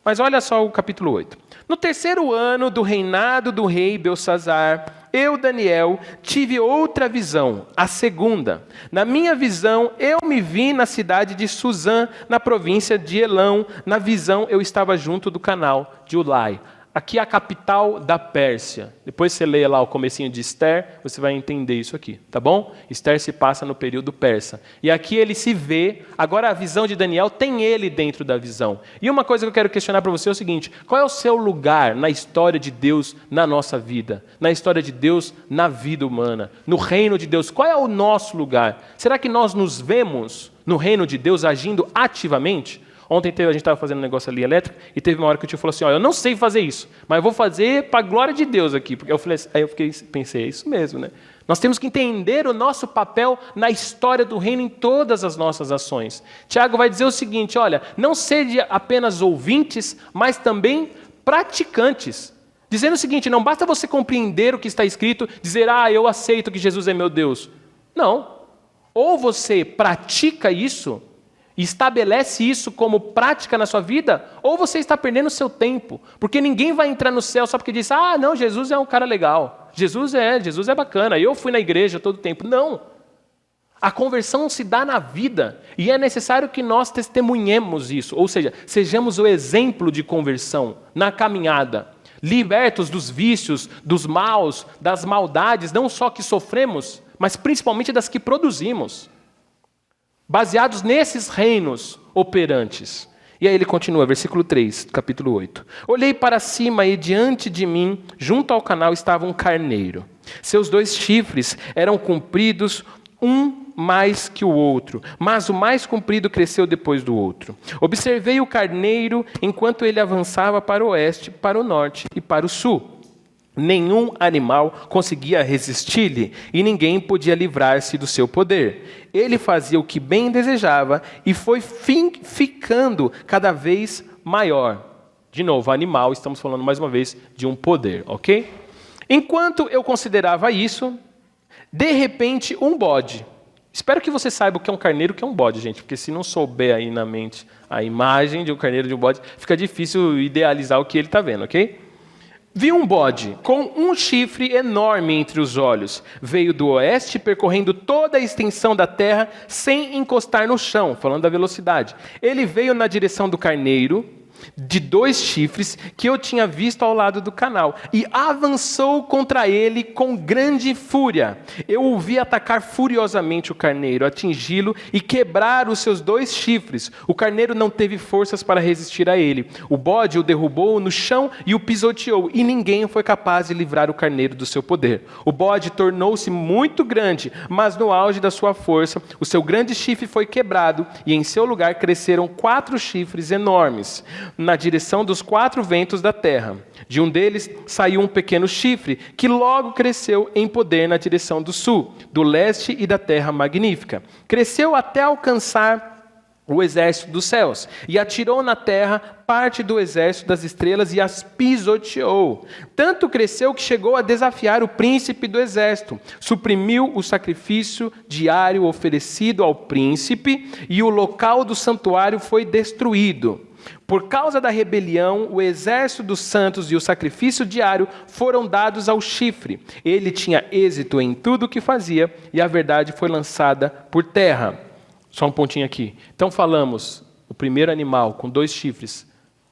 Mas olha só o capítulo 8. No terceiro ano do reinado do rei Belsazar, eu, Daniel, tive outra visão, a segunda. Na minha visão, eu me vi na cidade de Suzã, na província de Elão. Na visão, eu estava junto do canal de Ulai. Aqui é a capital da Pérsia. Depois você lê lá o comecinho de Esther, você vai entender isso aqui, tá bom? Esther se passa no período persa. E aqui ele se vê, agora a visão de Daniel tem ele dentro da visão. E uma coisa que eu quero questionar para você é o seguinte, qual é o seu lugar na história de Deus na nossa vida? Na história de Deus na vida humana? No reino de Deus, qual é o nosso lugar? Será que nós nos vemos no reino de Deus agindo ativamente? Ontem a gente estava fazendo um negócio ali elétrico e teve uma hora que o tio falou assim, eu não sei fazer isso, mas eu vou fazer para a glória de Deus aqui. Porque pensei, é isso mesmo, né? Nós temos que entender o nosso papel na história do reino em todas as nossas ações. Tiago vai dizer o seguinte, olha, não sede apenas ouvintes, mas também praticantes. Dizendo o seguinte, não basta você compreender o que está escrito, dizer, eu aceito que Jesus é meu Deus. Não. Ou você pratica isso, e estabelece isso como prática na sua vida, ou você está perdendo o seu tempo. Porque ninguém vai entrar no céu só porque diz, não, Jesus é um cara legal. Jesus é bacana, eu fui na igreja todo o tempo. Não. A conversão se dá na vida, e é necessário que nós testemunhemos isso, ou seja, sejamos o exemplo de conversão na caminhada, libertos dos vícios, dos maus, das maldades, não só que sofremos, mas principalmente das que produzimos, baseados nesses reinos operantes. E aí ele continua, versículo 3, capítulo 8. Olhei para cima e diante de mim, junto ao canal, estava um carneiro. Seus 2 chifres eram compridos, um mais que o outro, mas o mais comprido cresceu depois do outro. Observei o carneiro enquanto ele avançava para o oeste, para o norte e para o sul. Nenhum animal conseguia resistir-lhe e ninguém podia livrar-se do seu poder. Ele fazia o que bem desejava e foi ficando cada vez maior. De novo, animal, estamos falando mais uma vez de um poder, ok? Enquanto eu considerava isso, de repente um bode. Espero que você saiba o que é um carneiro e o que é um bode, gente, porque se não souber aí na mente a imagem de um carneiro e de um bode, fica difícil idealizar o que ele está vendo, ok? Vi um bode com um chifre enorme entre os olhos. Veio do oeste, percorrendo toda a extensão da terra, sem encostar no chão, falando da velocidade. Ele veio na direção do carneiro, de 2 chifres, que eu tinha visto ao lado do canal, e avançou contra ele com grande fúria. Eu o vi atacar furiosamente o carneiro, atingi-lo e quebrar os seus 2 chifres. O carneiro não teve forças para resistir a ele. O bode o derrubou no chão e o pisoteou, e ninguém foi capaz de livrar o carneiro do seu poder. O bode tornou-se muito grande, mas no auge da sua força, o seu grande chifre foi quebrado, e em seu lugar cresceram 4 chifres enormes, na direção dos 4 ventos da terra. De um deles saiu um pequeno chifre, que logo cresceu em poder na direção do sul, do leste e da terra magnífica. Cresceu até alcançar o exército dos céus, e atirou na terra parte do exército das estrelas e as pisoteou. Tanto cresceu que chegou a desafiar o príncipe do exército. Suprimiu o sacrifício diário oferecido ao príncipe, e o local do santuário foi destruído. Por causa da rebelião, o exército dos santos e o sacrifício diário foram dados ao chifre. Ele tinha êxito em tudo o que fazia, e a verdade foi lançada por terra. Só um pontinho aqui. Então falamos, o primeiro animal com 2 chifres,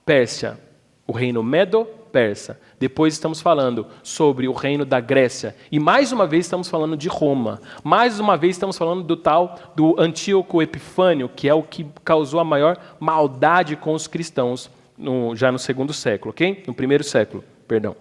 Pérsia, o reino Medo-Persa. Depois estamos falando sobre o reino da Grécia. E mais uma vez estamos falando de Roma. Mais uma vez estamos falando do Antíoco Epifânio, que é o que causou a maior maldade com os cristãos já no 2º século, ok? No 1º século, perdão.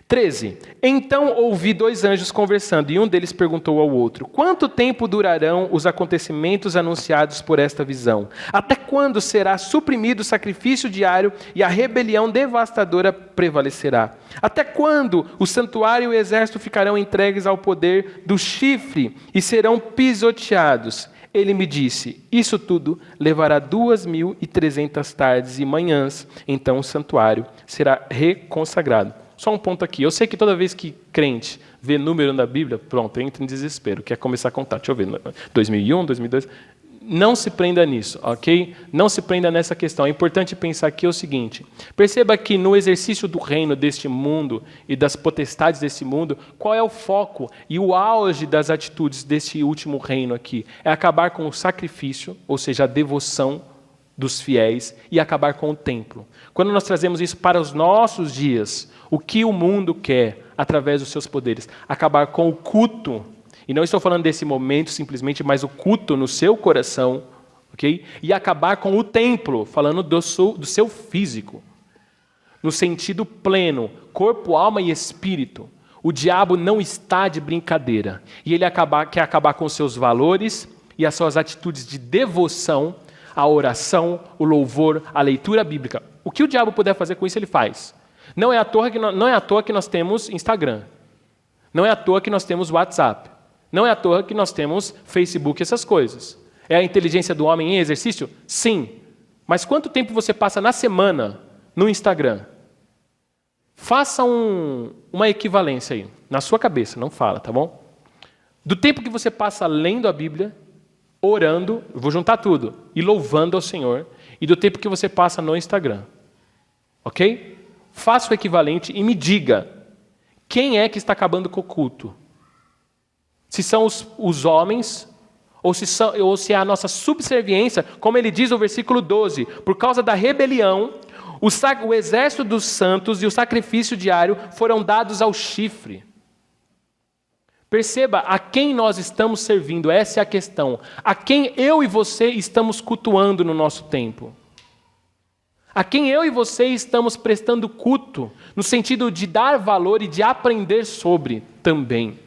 13. Então ouvi 2 anjos conversando, e um deles perguntou ao outro: quanto tempo durarão os acontecimentos anunciados por esta visão? Até quando será suprimido o sacrifício diário e a rebelião devastadora prevalecerá? Até quando o santuário e o exército ficarão entregues ao poder do chifre e serão pisoteados? Ele me disse: isso tudo levará 2.300 tardes e manhãs, então o santuário será reconsagrado. Só um ponto aqui. Eu sei que toda vez que crente vê número na Bíblia, pronto, entra em desespero, quer começar a contar. Deixa eu ver, 2001, 2002. Não se prenda nisso, ok? Não se prenda nessa questão. É importante pensar aqui o seguinte. Perceba que no exercício do reino deste mundo e das potestades desse mundo, qual é o foco e o auge das atitudes desse último reino aqui? É acabar com o sacrifício, ou seja, a devoção dos fiéis, e acabar com o templo. Quando nós trazemos isso para os nossos dias, o que o mundo quer, através dos seus poderes? Acabar com o culto. E não estou falando desse momento simplesmente, mas o culto no seu coração, ok? E acabar com o templo, falando do seu físico. No sentido pleno, corpo, alma e espírito. O diabo não está de brincadeira. E ele quer acabar com os seus valores e as suas atitudes de devoção, a oração, o louvor, a leitura bíblica. O que o diabo puder fazer com isso, ele faz. Não é à toa que nós temos Instagram. Não é à toa que nós temos WhatsApp. Não é à toa que nós temos Facebook, essas coisas. É a inteligência do homem em exercício? Sim. Mas quanto tempo você passa na semana no Instagram? Faça uma equivalência aí, na sua cabeça, não fala, tá bom? Do tempo que você passa lendo a Bíblia, orando, eu vou juntar tudo, e louvando ao Senhor, e do tempo que você passa no Instagram. Ok? Faça o equivalente e me diga, quem é que está acabando com o culto? Se são os homens, ou se é a nossa subserviência, como ele diz no versículo 12, por causa da rebelião, o exército dos santos e o sacrifício diário foram dados ao chifre. Perceba a quem nós estamos servindo, essa é a questão. A quem eu e você estamos cultuando no nosso tempo. A quem eu e você estamos prestando culto, no sentido de dar valor e de aprender sobre também.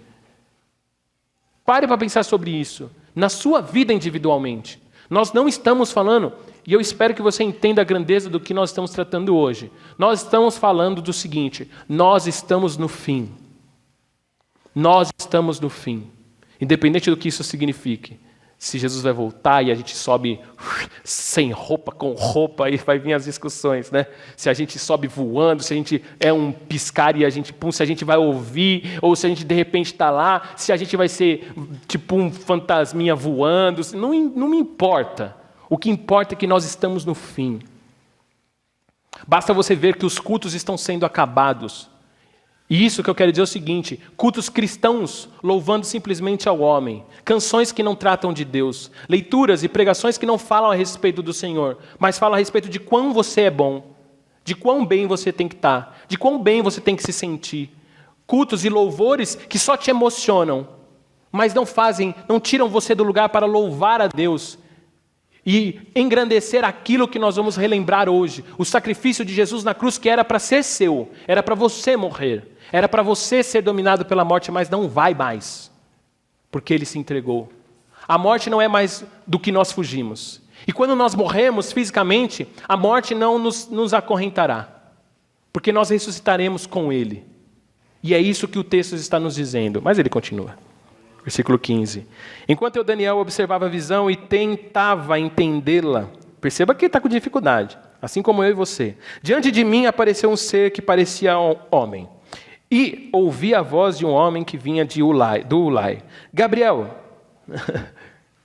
Pare para pensar sobre isso, na sua vida individualmente. Nós não estamos falando, e eu espero que você entenda a grandeza do que nós estamos tratando hoje. Nós estamos falando do seguinte, nós estamos no fim. Nós estamos no fim, independente do que isso signifique. Se Jesus vai voltar e a gente sobe sem roupa, com roupa, aí vai vir as discussões, né? Se a gente sobe voando, se a gente é um piscar e a gente, se a gente vai ouvir, ou se a gente de repente está lá, se a gente vai ser tipo um fantasminha voando, não me importa. O que importa é que nós estamos no fim. Basta você ver que os cultos estão sendo acabados. E isso que eu quero dizer é o seguinte, cultos cristãos louvando simplesmente ao homem, canções que não tratam de Deus, leituras e pregações que não falam a respeito do Senhor, mas falam a respeito de quão você é bom, de quão bem você tem que estar, de quão bem você tem que se sentir. Cultos e louvores que só te emocionam, mas não tiram você do lugar para louvar a Deus e engrandecer aquilo que nós vamos relembrar hoje, o sacrifício de Jesus na cruz que era para ser seu, era para você morrer. Era para você ser dominado pela morte, mas não vai mais, porque Ele se entregou. A morte não é mais do que nós fugimos. E quando nós morremos fisicamente, a morte não nos acorrentará, porque nós ressuscitaremos com Ele. E é isso que o texto está nos dizendo. Mas ele continua. Versículo 15. Enquanto eu, Daniel, observava a visão e tentava entendê-la, perceba que está com dificuldade, assim como eu e você. Diante de mim apareceu um ser que parecia um homem. E ouvi a voz de um homem que vinha do Ulai. Gabriel.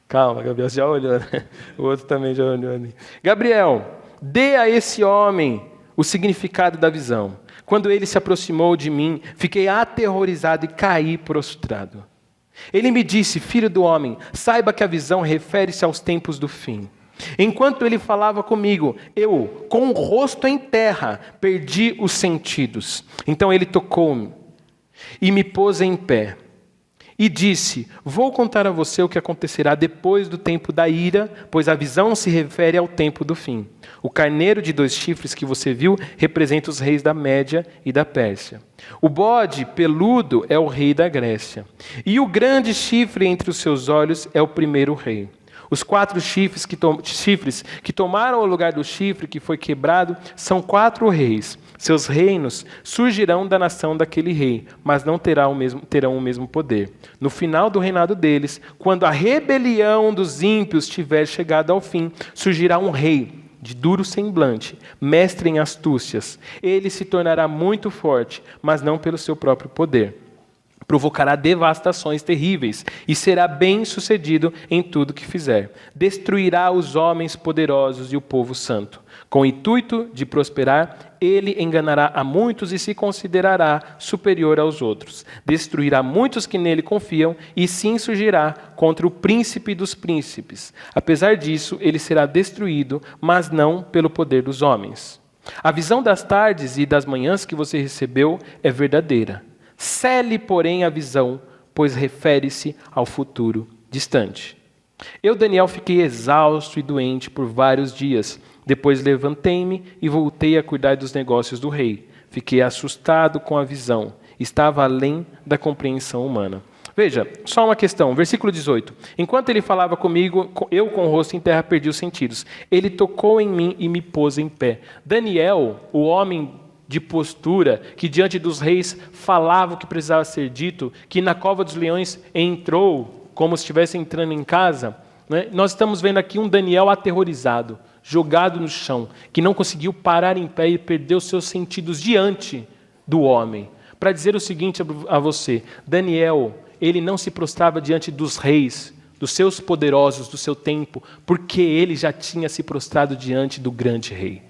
Calma, Gabriel já olhou, né? O outro também já olhou ali. Gabriel, dê a esse homem o significado da visão. Quando ele se aproximou de mim, fiquei aterrorizado e caí prostrado. Ele me disse, filho do homem, saiba que a visão refere-se aos tempos do fim. Enquanto ele falava comigo, eu, com o rosto em terra, perdi os sentidos. Então ele tocou-me e me pôs em pé. E disse, vou contar a você o que acontecerá depois do tempo da ira, pois a visão se refere ao tempo do fim. O carneiro de 2 chifres que você viu representa os reis da Média e da Pérsia. O bode peludo é o rei da Grécia. E o grande chifre entre os seus olhos é o primeiro rei. Os 4 chifres que tomaram o lugar do chifre que foi quebrado são 4 reis. Seus reinos surgirão da nação daquele rei, mas não terão o mesmo poder. No final do reinado deles, quando a rebelião dos ímpios tiver chegado ao fim, surgirá um rei de duro semblante, mestre em astúcias. Ele se tornará muito forte, mas não pelo seu próprio poder. Provocará devastações terríveis e será bem-sucedido em tudo que fizer. Destruirá os homens poderosos e o povo santo. Com o intuito de prosperar, ele enganará a muitos e se considerará superior aos outros. Destruirá muitos que nele confiam e se insurgirá contra o príncipe dos príncipes. Apesar disso, ele será destruído, mas não pelo poder dos homens. A visão das tardes e das manhãs que você recebeu é verdadeira. Cele, porém, a visão, pois refere-se ao futuro distante. Eu, Daniel, fiquei exausto e doente por vários dias. Depois levantei-me e voltei a cuidar dos negócios do rei. Fiquei assustado com a visão. Estava além da compreensão humana. Veja, só uma questão. Versículo 18. Enquanto ele falava comigo, eu com o rosto em terra perdi os sentidos. Ele tocou em mim e me pôs em pé. Daniel, o homem de postura, que diante dos reis falava o que precisava ser dito, que na cova dos leões entrou como se estivesse entrando em casa, né? Nós estamos vendo aqui um Daniel aterrorizado, jogado no chão, que não conseguiu parar em pé e perdeu seus sentidos diante do homem, para dizer o seguinte a você: Daniel, ele não se prostrava diante dos reis, dos seus poderosos, do seu tempo, porque ele já tinha se prostrado diante do grande rei.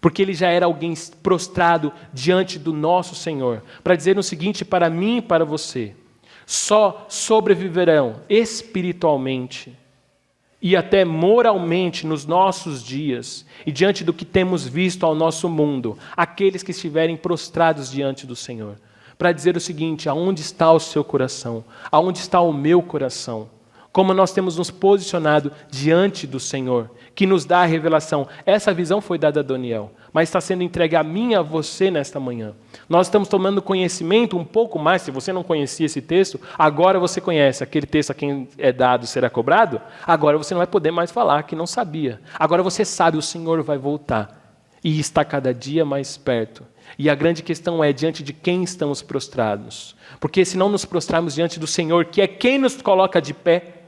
Porque ele já era alguém prostrado diante do nosso Senhor. Para dizer o seguinte para mim e para você: só sobreviverão espiritualmente e até moralmente nos nossos dias e diante do que temos visto ao nosso mundo, aqueles que estiverem prostrados diante do Senhor. Para dizer o seguinte: aonde está o seu coração? Aonde está o meu coração? Como nós temos nos posicionado diante do Senhor, que nos dá a revelação. Essa visão foi dada a Daniel, mas está sendo entregue a mim e a você nesta manhã. Nós estamos tomando conhecimento um pouco mais. Se você não conhecia esse texto, agora você conhece. Aquele texto a quem é dado será cobrado. Agora você não vai poder mais falar que não sabia. Agora você sabe, o Senhor vai voltar e está cada dia mais perto. E a grande questão é diante de quem estamos prostrados. Porque se não nos prostrarmos diante do Senhor, que é quem nos coloca de pé,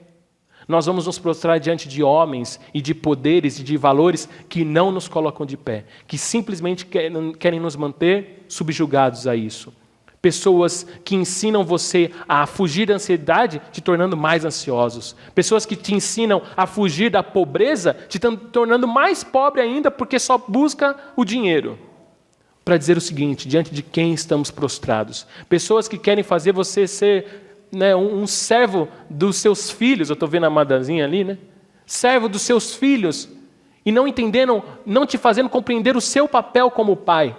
nós vamos nos prostrar diante de homens e de poderes e de valores que não nos colocam de pé, que simplesmente querem nos manter subjugados a isso. Pessoas que ensinam você a fugir da ansiedade, te tornando mais ansiosos. Pessoas que te ensinam a fugir da pobreza, te tornando mais pobre ainda, porque só busca o dinheiro. Para dizer o seguinte: diante de quem estamos prostrados? Pessoas que querem fazer você ser um servo dos seus filhos. Eu estou vendo a Madazinha ali, né? Servo dos seus filhos, e não entendendo, não te fazendo compreender o seu papel como pai.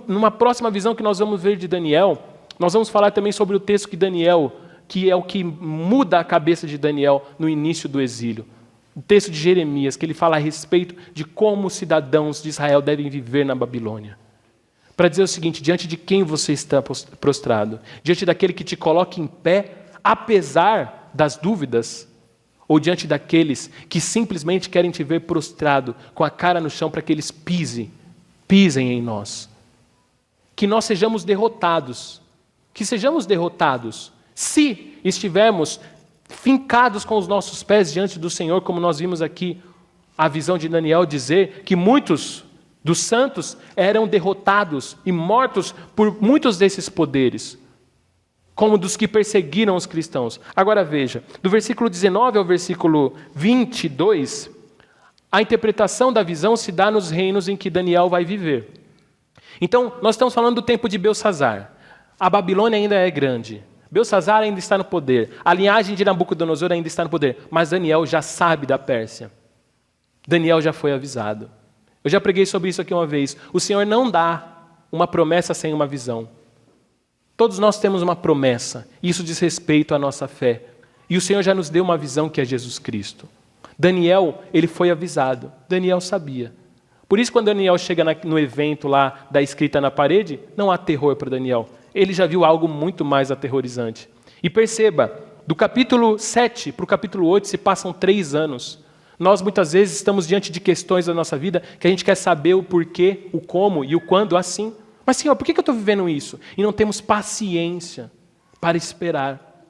Numa próxima visão que nós vamos ver de Daniel, nós vamos falar também sobre o texto que Daniel, que é o que muda a cabeça de Daniel no início do exílio. O texto de Jeremias, que ele fala a respeito de como os cidadãos de Israel devem viver na Babilônia. Para dizer o seguinte: diante de quem você está prostrado? Diante daquele que te coloca em pé, apesar das dúvidas? Ou diante daqueles que simplesmente querem te ver prostrado, com a cara no chão, para que eles pisem em nós? Que nós sejamos derrotados. Que sejamos derrotados, se estivermos fincados com os nossos pés diante do Senhor, como nós vimos aqui a visão de Daniel dizer que muitos dos santos eram derrotados e mortos por muitos desses poderes, como dos que perseguiram os cristãos. Agora veja, do versículo 19 ao versículo 22, a interpretação da visão se dá nos reinos em que Daniel vai viver. Então, nós estamos falando do tempo de Belsassar. A Babilônia ainda é grande. Belsassar ainda está no poder. A linhagem de Nabucodonosor ainda está no poder. Mas Daniel já sabe da Pérsia. Daniel já foi avisado. Eu já preguei sobre isso aqui uma vez. O Senhor não dá uma promessa sem uma visão. Todos nós temos uma promessa. Isso diz respeito à nossa fé. E o Senhor já nos deu uma visão que é Jesus Cristo. Daniel, ele foi avisado. Daniel sabia. Por isso, quando Daniel chega no evento lá da escrita na parede, não há terror para Daniel. Ele já viu algo muito mais aterrorizante. E perceba, do capítulo 7 para o capítulo 8 se passam 3 anos. Nós muitas vezes estamos diante de questões da nossa vida que a gente quer saber o porquê, o como e o quando assim. Mas Senhor, por que eu estou vivendo isso? E não temos paciência para esperar.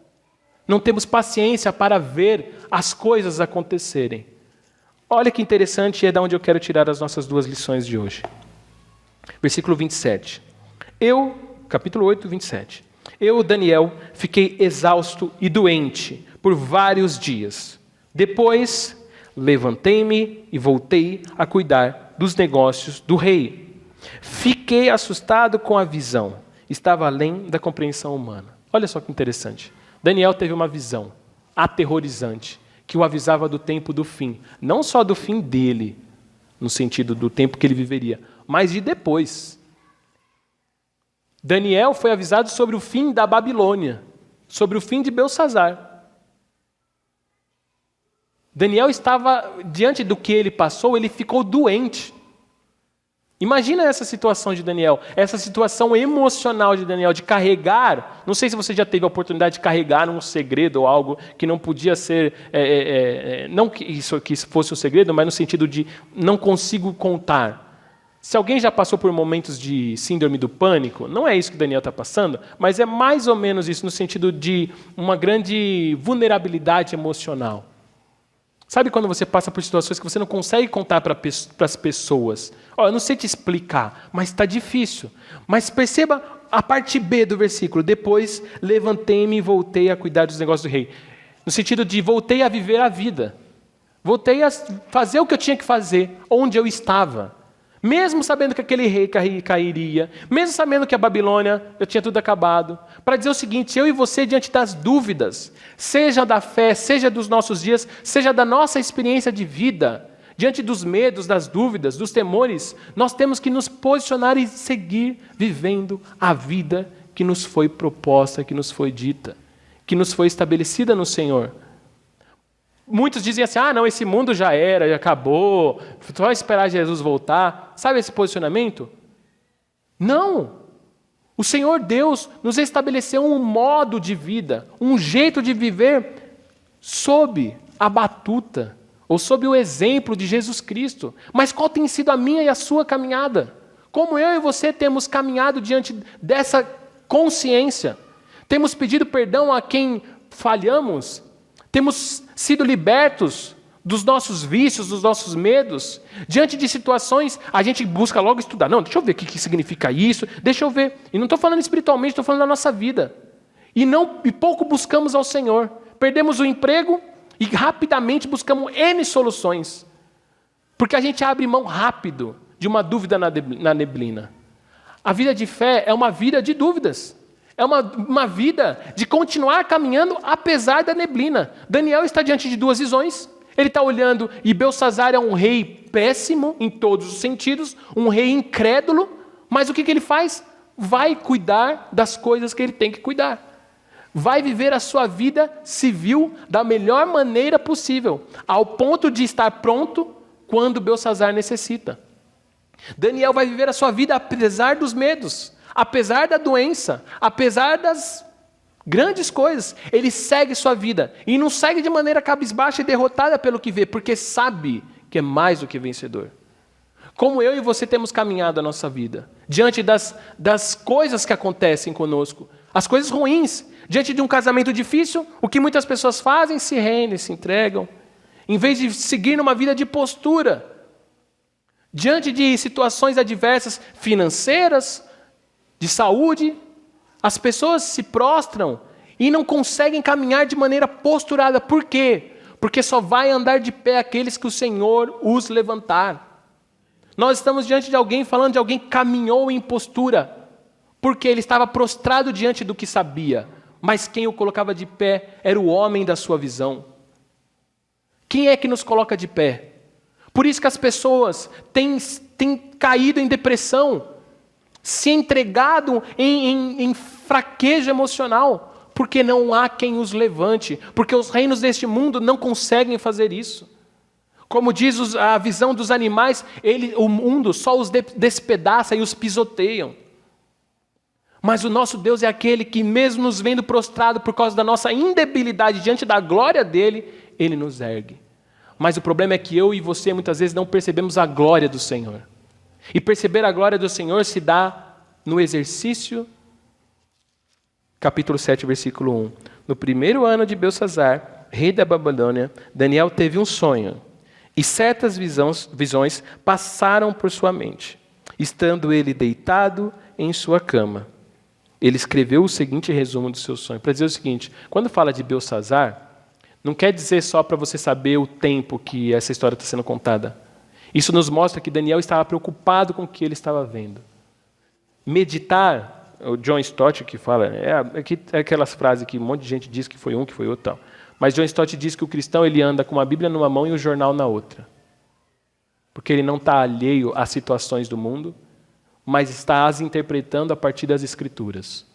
Não temos paciência para ver as coisas acontecerem. Olha que interessante, e é da onde eu quero tirar as nossas 2 lições de hoje. Versículo 27. Capítulo 8, 27. Eu, Daniel, fiquei exausto e doente por vários dias. Depois, levantei-me e voltei a cuidar dos negócios do rei. Fiquei assustado com a visão. Estava além da compreensão humana. Olha só que interessante. Daniel teve uma visão aterrorizante que o avisava do tempo do fim. Não só do fim dele, no sentido do tempo que ele viveria, mas de depois. Daniel foi avisado sobre o fim da Babilônia, sobre o fim de Belsassar. Daniel estava, diante do que ele passou, ele ficou doente. Imagina essa situação de Daniel, essa situação emocional de Daniel, de carregar, não sei se você já teve a oportunidade de carregar um segredo ou algo que não podia ser, não que isso fosse um segredo, mas no sentido de não consigo contar. Se alguém já passou por momentos de síndrome do pânico, não é isso que Daniel está passando, mas é mais ou menos isso, no sentido de uma grande vulnerabilidade emocional. Sabe quando você passa por situações que você não consegue contar para as pessoas? Eu não sei te explicar, mas está difícil. Mas perceba a parte B do versículo. Depois levantei-me e voltei a cuidar dos negócios do rei. No sentido de voltei a viver a vida. Voltei a fazer o que eu tinha que fazer, onde eu estava. Mesmo sabendo que aquele rei cairia, mesmo sabendo que a Babilônia já tinha tudo acabado. Para dizer o seguinte, eu e você, diante das dúvidas, seja da fé, seja dos nossos dias, seja da nossa experiência de vida, diante dos medos, das dúvidas, dos temores, nós temos que nos posicionar e seguir vivendo a vida que nos foi proposta, que nos foi dita, que nos foi estabelecida no Senhor. Muitos dizem assim, não, esse mundo já era, já acabou, só esperar Jesus voltar. Sabe esse posicionamento? Não! O Senhor Deus nos estabeleceu um modo de vida, um jeito de viver sob a batuta, ou sob o exemplo de Jesus Cristo. Mas qual tem sido a minha e a sua caminhada? Como eu e você temos caminhado diante dessa consciência? Temos pedido perdão a quem falhamos? Temos sido libertos dos nossos vícios, dos nossos medos? Diante de situações, a gente busca logo estudar. Não, deixa eu ver o que significa isso, deixa eu ver. E não estou falando espiritualmente, estou falando da nossa vida. E pouco buscamos ao Senhor. Perdemos o emprego e rapidamente buscamos N soluções. Porque a gente abre mão rápido de uma dúvida na neblina. A vida de fé é uma vida de dúvidas. É uma vida de continuar caminhando apesar da neblina. Daniel está diante de duas visões. Ele está olhando e Belsazar é um rei péssimo em todos os sentidos, um rei incrédulo, mas o que ele faz? Vai cuidar das coisas que ele tem que cuidar. Vai viver a sua vida civil da melhor maneira possível, ao ponto de estar pronto quando Belsazar necessita. Daniel vai viver a sua vida apesar dos medos, apesar da doença, apesar das grandes coisas. Ele segue sua vida e não segue de maneira cabisbaixa e derrotada pelo que vê, porque sabe que é mais do que vencedor. Como eu e você temos caminhado a nossa vida, diante das coisas que acontecem conosco, as coisas ruins, diante de um casamento difícil, o que muitas pessoas fazem? Se rendem, se entregam, em vez de seguir numa vida de postura. Diante de situações adversas financeiras, de saúde, as pessoas se prostram e não conseguem caminhar de maneira posturada. Por quê? Porque só vai andar de pé aqueles que o Senhor os levantar. Nós estamos diante de alguém, falando de alguém que caminhou em postura, porque ele estava prostrado diante do que sabia, mas quem o colocava de pé era o homem da sua visão. Quem é que nos coloca de pé? Por isso que as pessoas têm caído em depressão, se entregado em fraqueza emocional, porque não há quem os levante, porque os reinos deste mundo não conseguem fazer isso. Como diz a visão dos animais, o mundo só os despedaça e os pisoteiam. Mas o nosso Deus é aquele que, mesmo nos vendo prostrado por causa da nossa indebilidade diante da glória dele, ele nos ergue. Mas o problema é que eu e você muitas vezes não percebemos a glória do Senhor. E perceber a glória do Senhor se dá no exercício, capítulo 7, versículo 1. No primeiro ano de Belsazar, rei da Babilônia, Daniel teve um sonho, e certas visões passaram por sua mente. Estando ele deitado em sua cama, ele escreveu o seguinte resumo do seu sonho, para dizer o seguinte: quando fala de Belsazar, não quer dizer só para você saber o tempo que essa história está sendo contada. Isso nos mostra que Daniel estava preocupado com o que ele estava vendo. Meditar, o John Stott que fala, é aquelas frases que um monte de gente diz que foi um, que foi outro, tal. Mas John Stott diz que o cristão ele anda com a Bíblia numa mão e o jornal na outra. Porque ele não está alheio às situações do mundo, mas está as interpretando a partir das Escrituras.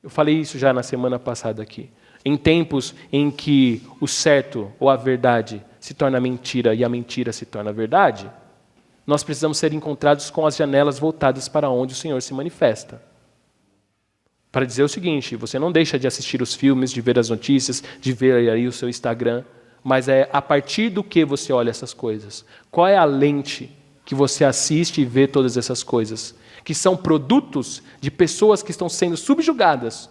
Eu falei isso já na semana passada aqui. Em tempos em que o certo ou a verdade se torna mentira e a mentira se torna verdade, nós precisamos ser encontrados com as janelas voltadas para onde o Senhor se manifesta. Para dizer o seguinte: você não deixa de assistir os filmes, de ver as notícias, de ver aí o seu Instagram, mas é a partir do que você olha essas coisas. Qual é a lente que você assiste e vê todas essas coisas? Que são produtos de pessoas que estão sendo subjugadas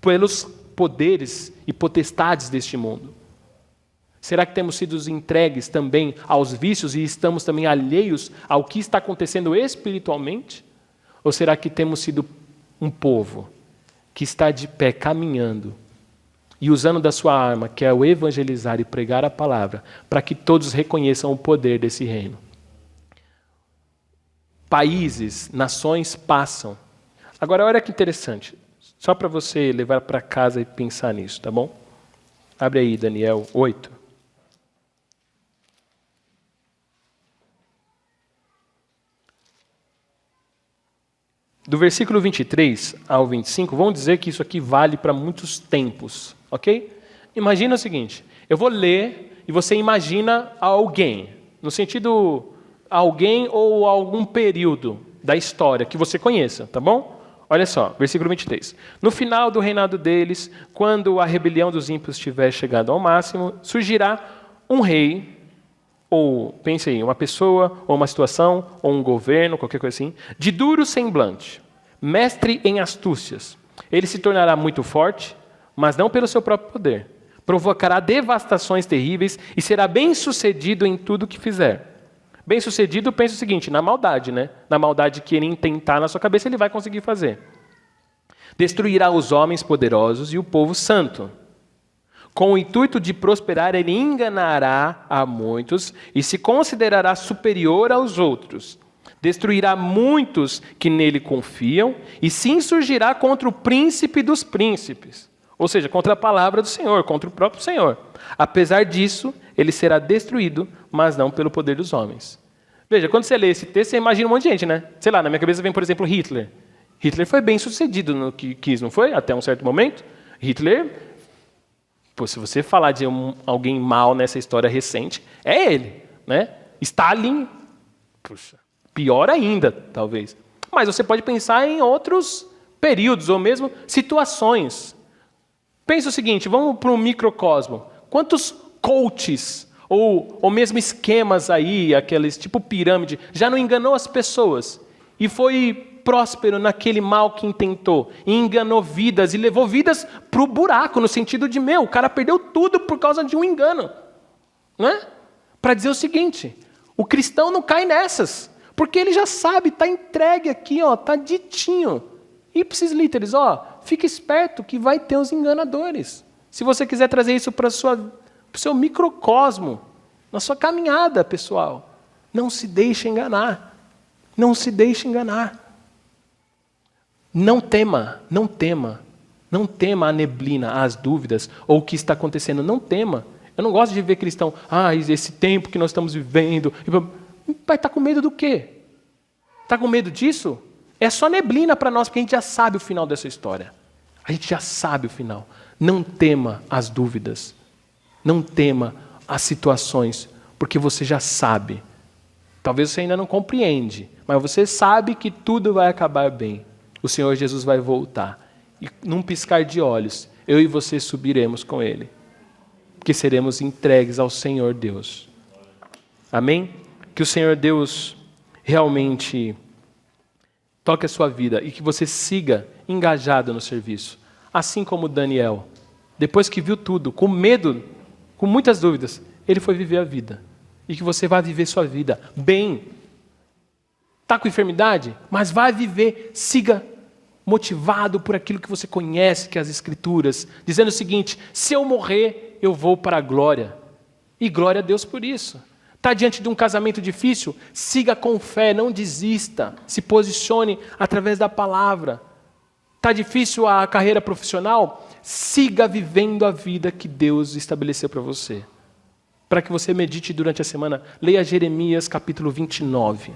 pelos poderes e potestades deste mundo. Será que temos sido entregues também aos vícios e estamos também alheios ao que está acontecendo espiritualmente? Ou será que temos sido um povo que está de pé caminhando e usando da sua arma, que é o evangelizar e pregar a palavra, para que todos reconheçam o poder desse reino? Países, nações passam. Agora, olha que interessante. Só para você levar para casa e pensar nisso, tá bom? Abre aí, Daniel 8. Do versículo 23 ao 25, vamos dizer que isso aqui vale para muitos tempos, ok? Imagina o seguinte, eu vou ler e você imagina alguém, no sentido alguém ou algum período da história que você conheça, tá bom? Olha só, versículo 23. No final do reinado deles, quando a rebelião dos ímpios tiver chegado ao máximo, surgirá um rei, ou, pense aí, uma pessoa, ou uma situação, ou um governo, qualquer coisa assim, de duro semblante, mestre em astúcias. Ele se tornará muito forte, mas não pelo seu próprio poder. Provocará devastações terríveis e será bem-sucedido em tudo que fizer. Bem-sucedido, pensa o seguinte, na maldade, né? Na maldade que ele intentar na sua cabeça, ele vai conseguir fazer. Destruirá os homens poderosos e o povo santo. Com o intuito de prosperar, ele enganará a muitos e se considerará superior aos outros. Destruirá muitos que nele confiam e se insurgirá contra o príncipe dos príncipes. Ou seja, contra a palavra do Senhor, contra o próprio Senhor. Apesar disso, ele será destruído, mas não pelo poder dos homens. Veja, quando você lê esse texto, você imagina um monte de gente, né? Sei lá, na minha cabeça vem, por exemplo, Hitler. Hitler foi bem sucedido no que quis, não foi? Até um certo momento. Hitler, pô, se você falar de alguém mal nessa história recente, é ele, né? Stalin, puxa, pior ainda, talvez. Mas você pode pensar em outros períodos, ou mesmo situações. Pensa o seguinte, vamos para um microcosmo. Quantos coaches, ou mesmo esquemas aí, aqueles tipo pirâmide, já não enganou as pessoas e foi próspero naquele mal que intentou, e enganou vidas, e levou vidas para o buraco, no sentido de, o cara perdeu tudo por causa de um engano. Não é? Para dizer o seguinte, o cristão não cai nessas, porque ele já sabe, está entregue aqui, está ditinho. Ipsis literis, fica esperto que vai ter os enganadores. Se você quiser trazer isso para o seu microcosmo, na sua caminhada pessoal, não se deixe enganar. Não se deixe enganar. Não tema, não tema. Não tema a neblina, as dúvidas, ou o que está acontecendo. Não tema. Eu não gosto de ver cristão, esse tempo que nós estamos vivendo. Vai estar com medo do quê? Está com medo disso? É só neblina para nós, porque a gente já sabe o final dessa história. A gente já sabe o final. Não tema as dúvidas. Não tema as situações, porque você já sabe. Talvez você ainda não compreende, mas você sabe que tudo vai acabar bem. O Senhor Jesus vai voltar. E num piscar de olhos, eu e você subiremos com Ele. Porque seremos entregues ao Senhor Deus. Amém? Que o Senhor Deus realmente toque a sua vida e que você siga engajado no serviço. Assim como Daniel, depois que viu tudo, com medo, com muitas dúvidas, ele foi viver a vida. E que você vai viver sua vida bem. Está com enfermidade? Mas vai viver, siga motivado por aquilo que você conhece, que é as Escrituras, dizendo o seguinte, se eu morrer, eu vou para a glória. E glória a Deus por isso. Está diante de um casamento difícil? Siga com fé, não desista. Se posicione através da palavra. Está difícil a carreira profissional? Siga vivendo a vida que Deus estabeleceu para você. Para que você medite durante a semana, leia Jeremias capítulo 29.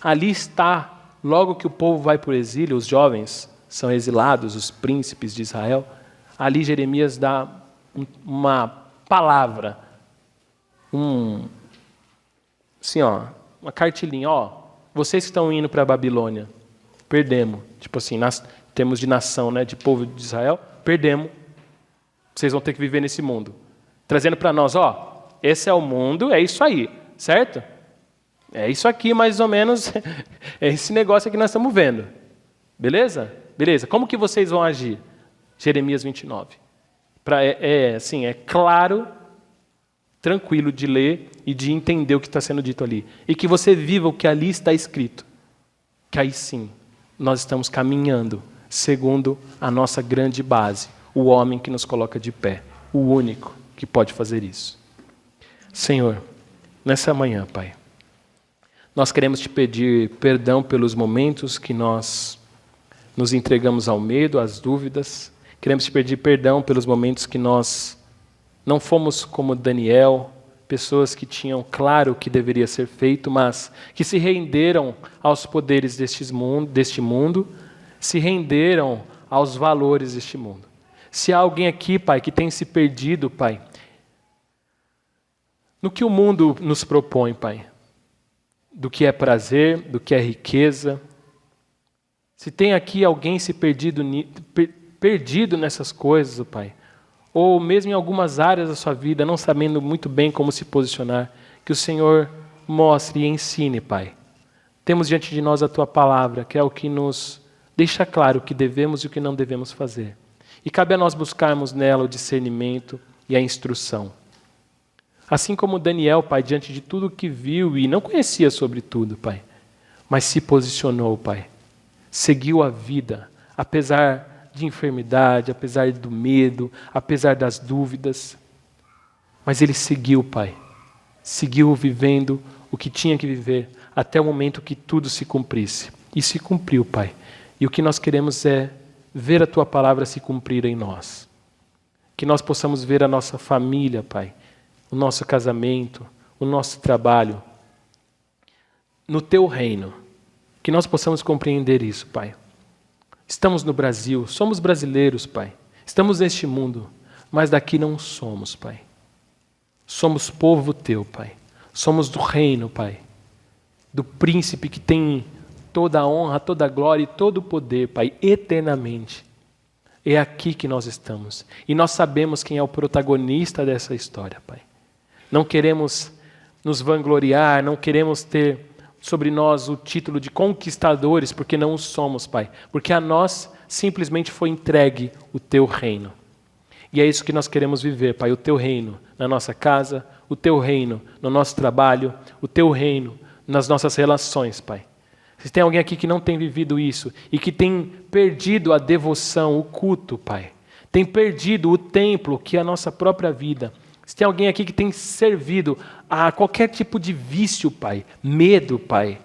Ali está, logo que o povo vai para o exílio, os jovens são exilados, os príncipes de Israel. Ali Jeremias dá uma palavra, assim, uma cartilhinha, vocês que estão indo para a Babilônia, perdemos, tipo assim, termos de nação, né, de povo de Israel, perdemos, vocês vão ter que viver nesse mundo. Trazendo para nós, esse é o mundo, é isso aí, certo? É isso aqui, mais ou menos, é esse negócio que nós estamos vendo. Beleza? Beleza. Como que vocês vão agir? Jeremias 29. É claro, tranquilo de ler e de entender o que está sendo dito ali. E que você viva o que ali está escrito. Que aí sim, nós estamos caminhando segundo a nossa grande base, o homem que nos coloca de pé, o único que pode fazer isso. Senhor, nessa manhã, Pai, nós queremos te pedir perdão pelos momentos que nós nos entregamos ao medo, às dúvidas. Queremos te pedir perdão pelos momentos que nós não fomos como Daniel, pessoas que tinham claro o que deveria ser feito, mas que se renderam aos poderes deste mundo, se renderam aos valores deste mundo. Se há alguém aqui, Pai, que tem se perdido, Pai, no que o mundo nos propõe, Pai, do que é prazer, do que é riqueza, se tem aqui alguém se perdido nessas coisas, Pai, ou mesmo em algumas áreas da sua vida, não sabendo muito bem como se posicionar, que o Senhor mostre e ensine, Pai. Temos diante de nós a Tua palavra, que é o que nos deixa claro o que devemos e o que não devemos fazer. E cabe a nós buscarmos nela o discernimento e a instrução. Assim como Daniel, Pai, diante de tudo o que viu e não conhecia sobre tudo, Pai, mas se posicionou, Pai. Seguiu a vida, apesar de enfermidade, apesar do medo, apesar das dúvidas. Mas ele seguiu, Pai. Seguiu vivendo o que tinha que viver até o momento que tudo se cumprisse. E se cumpriu, Pai. E o que nós queremos é ver a Tua palavra se cumprir em nós. Que nós possamos ver a nossa família, Pai, o nosso casamento, o nosso trabalho, no Teu reino. Que nós possamos compreender isso, Pai. Estamos no Brasil, somos brasileiros, Pai. Estamos neste mundo, mas daqui não somos, Pai. Somos povo Teu, Pai. Somos do reino, Pai. Do príncipe que tem toda a honra, toda a glória e todo o poder, Pai, eternamente. É aqui que nós estamos. E nós sabemos quem é o protagonista dessa história, Pai. Não queremos nos vangloriar, não queremos ter sobre nós o título de conquistadores, porque não o somos, Pai. Porque a nós simplesmente foi entregue o Teu reino. E é isso que nós queremos viver, Pai, o Teu reino na nossa casa, o Teu reino no nosso trabalho, o Teu reino nas nossas relações, Pai. Se tem alguém aqui que não tem vivido isso e que tem perdido a devoção, o culto, Pai, tem perdido o templo que é a nossa própria vida, se tem alguém aqui que tem servido a qualquer tipo de vício, Pai, medo, Pai,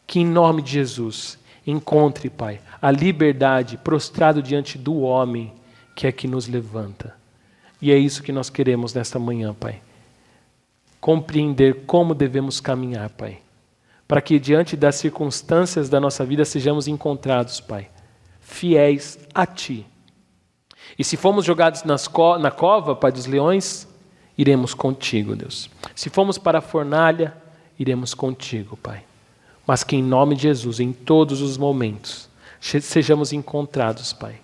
que em nome de Jesus encontre, Pai, a liberdade prostrado diante do homem que é que nos levanta. E é isso que nós queremos nesta manhã, Pai. Compreender como devemos caminhar, Pai, para que diante das circunstâncias da nossa vida sejamos encontrados, Pai, fiéis a Ti. E se fomos jogados na cova, Pai dos leões, iremos contigo, Deus. Se fomos para a fornalha, iremos contigo, Pai. Mas que em nome de Jesus, em todos os momentos, sejamos encontrados, Pai,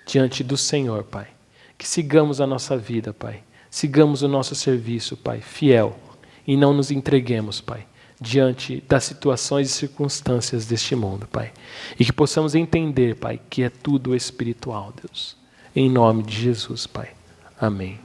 diante do Senhor, Pai. Que sigamos a nossa vida, Pai. Sigamos o nosso serviço, Pai, fiel. E não nos entreguemos, Pai, diante das situações e circunstâncias deste mundo, Pai. E que possamos entender, Pai, que é tudo espiritual, Deus. Em nome de Jesus, Pai. Amém.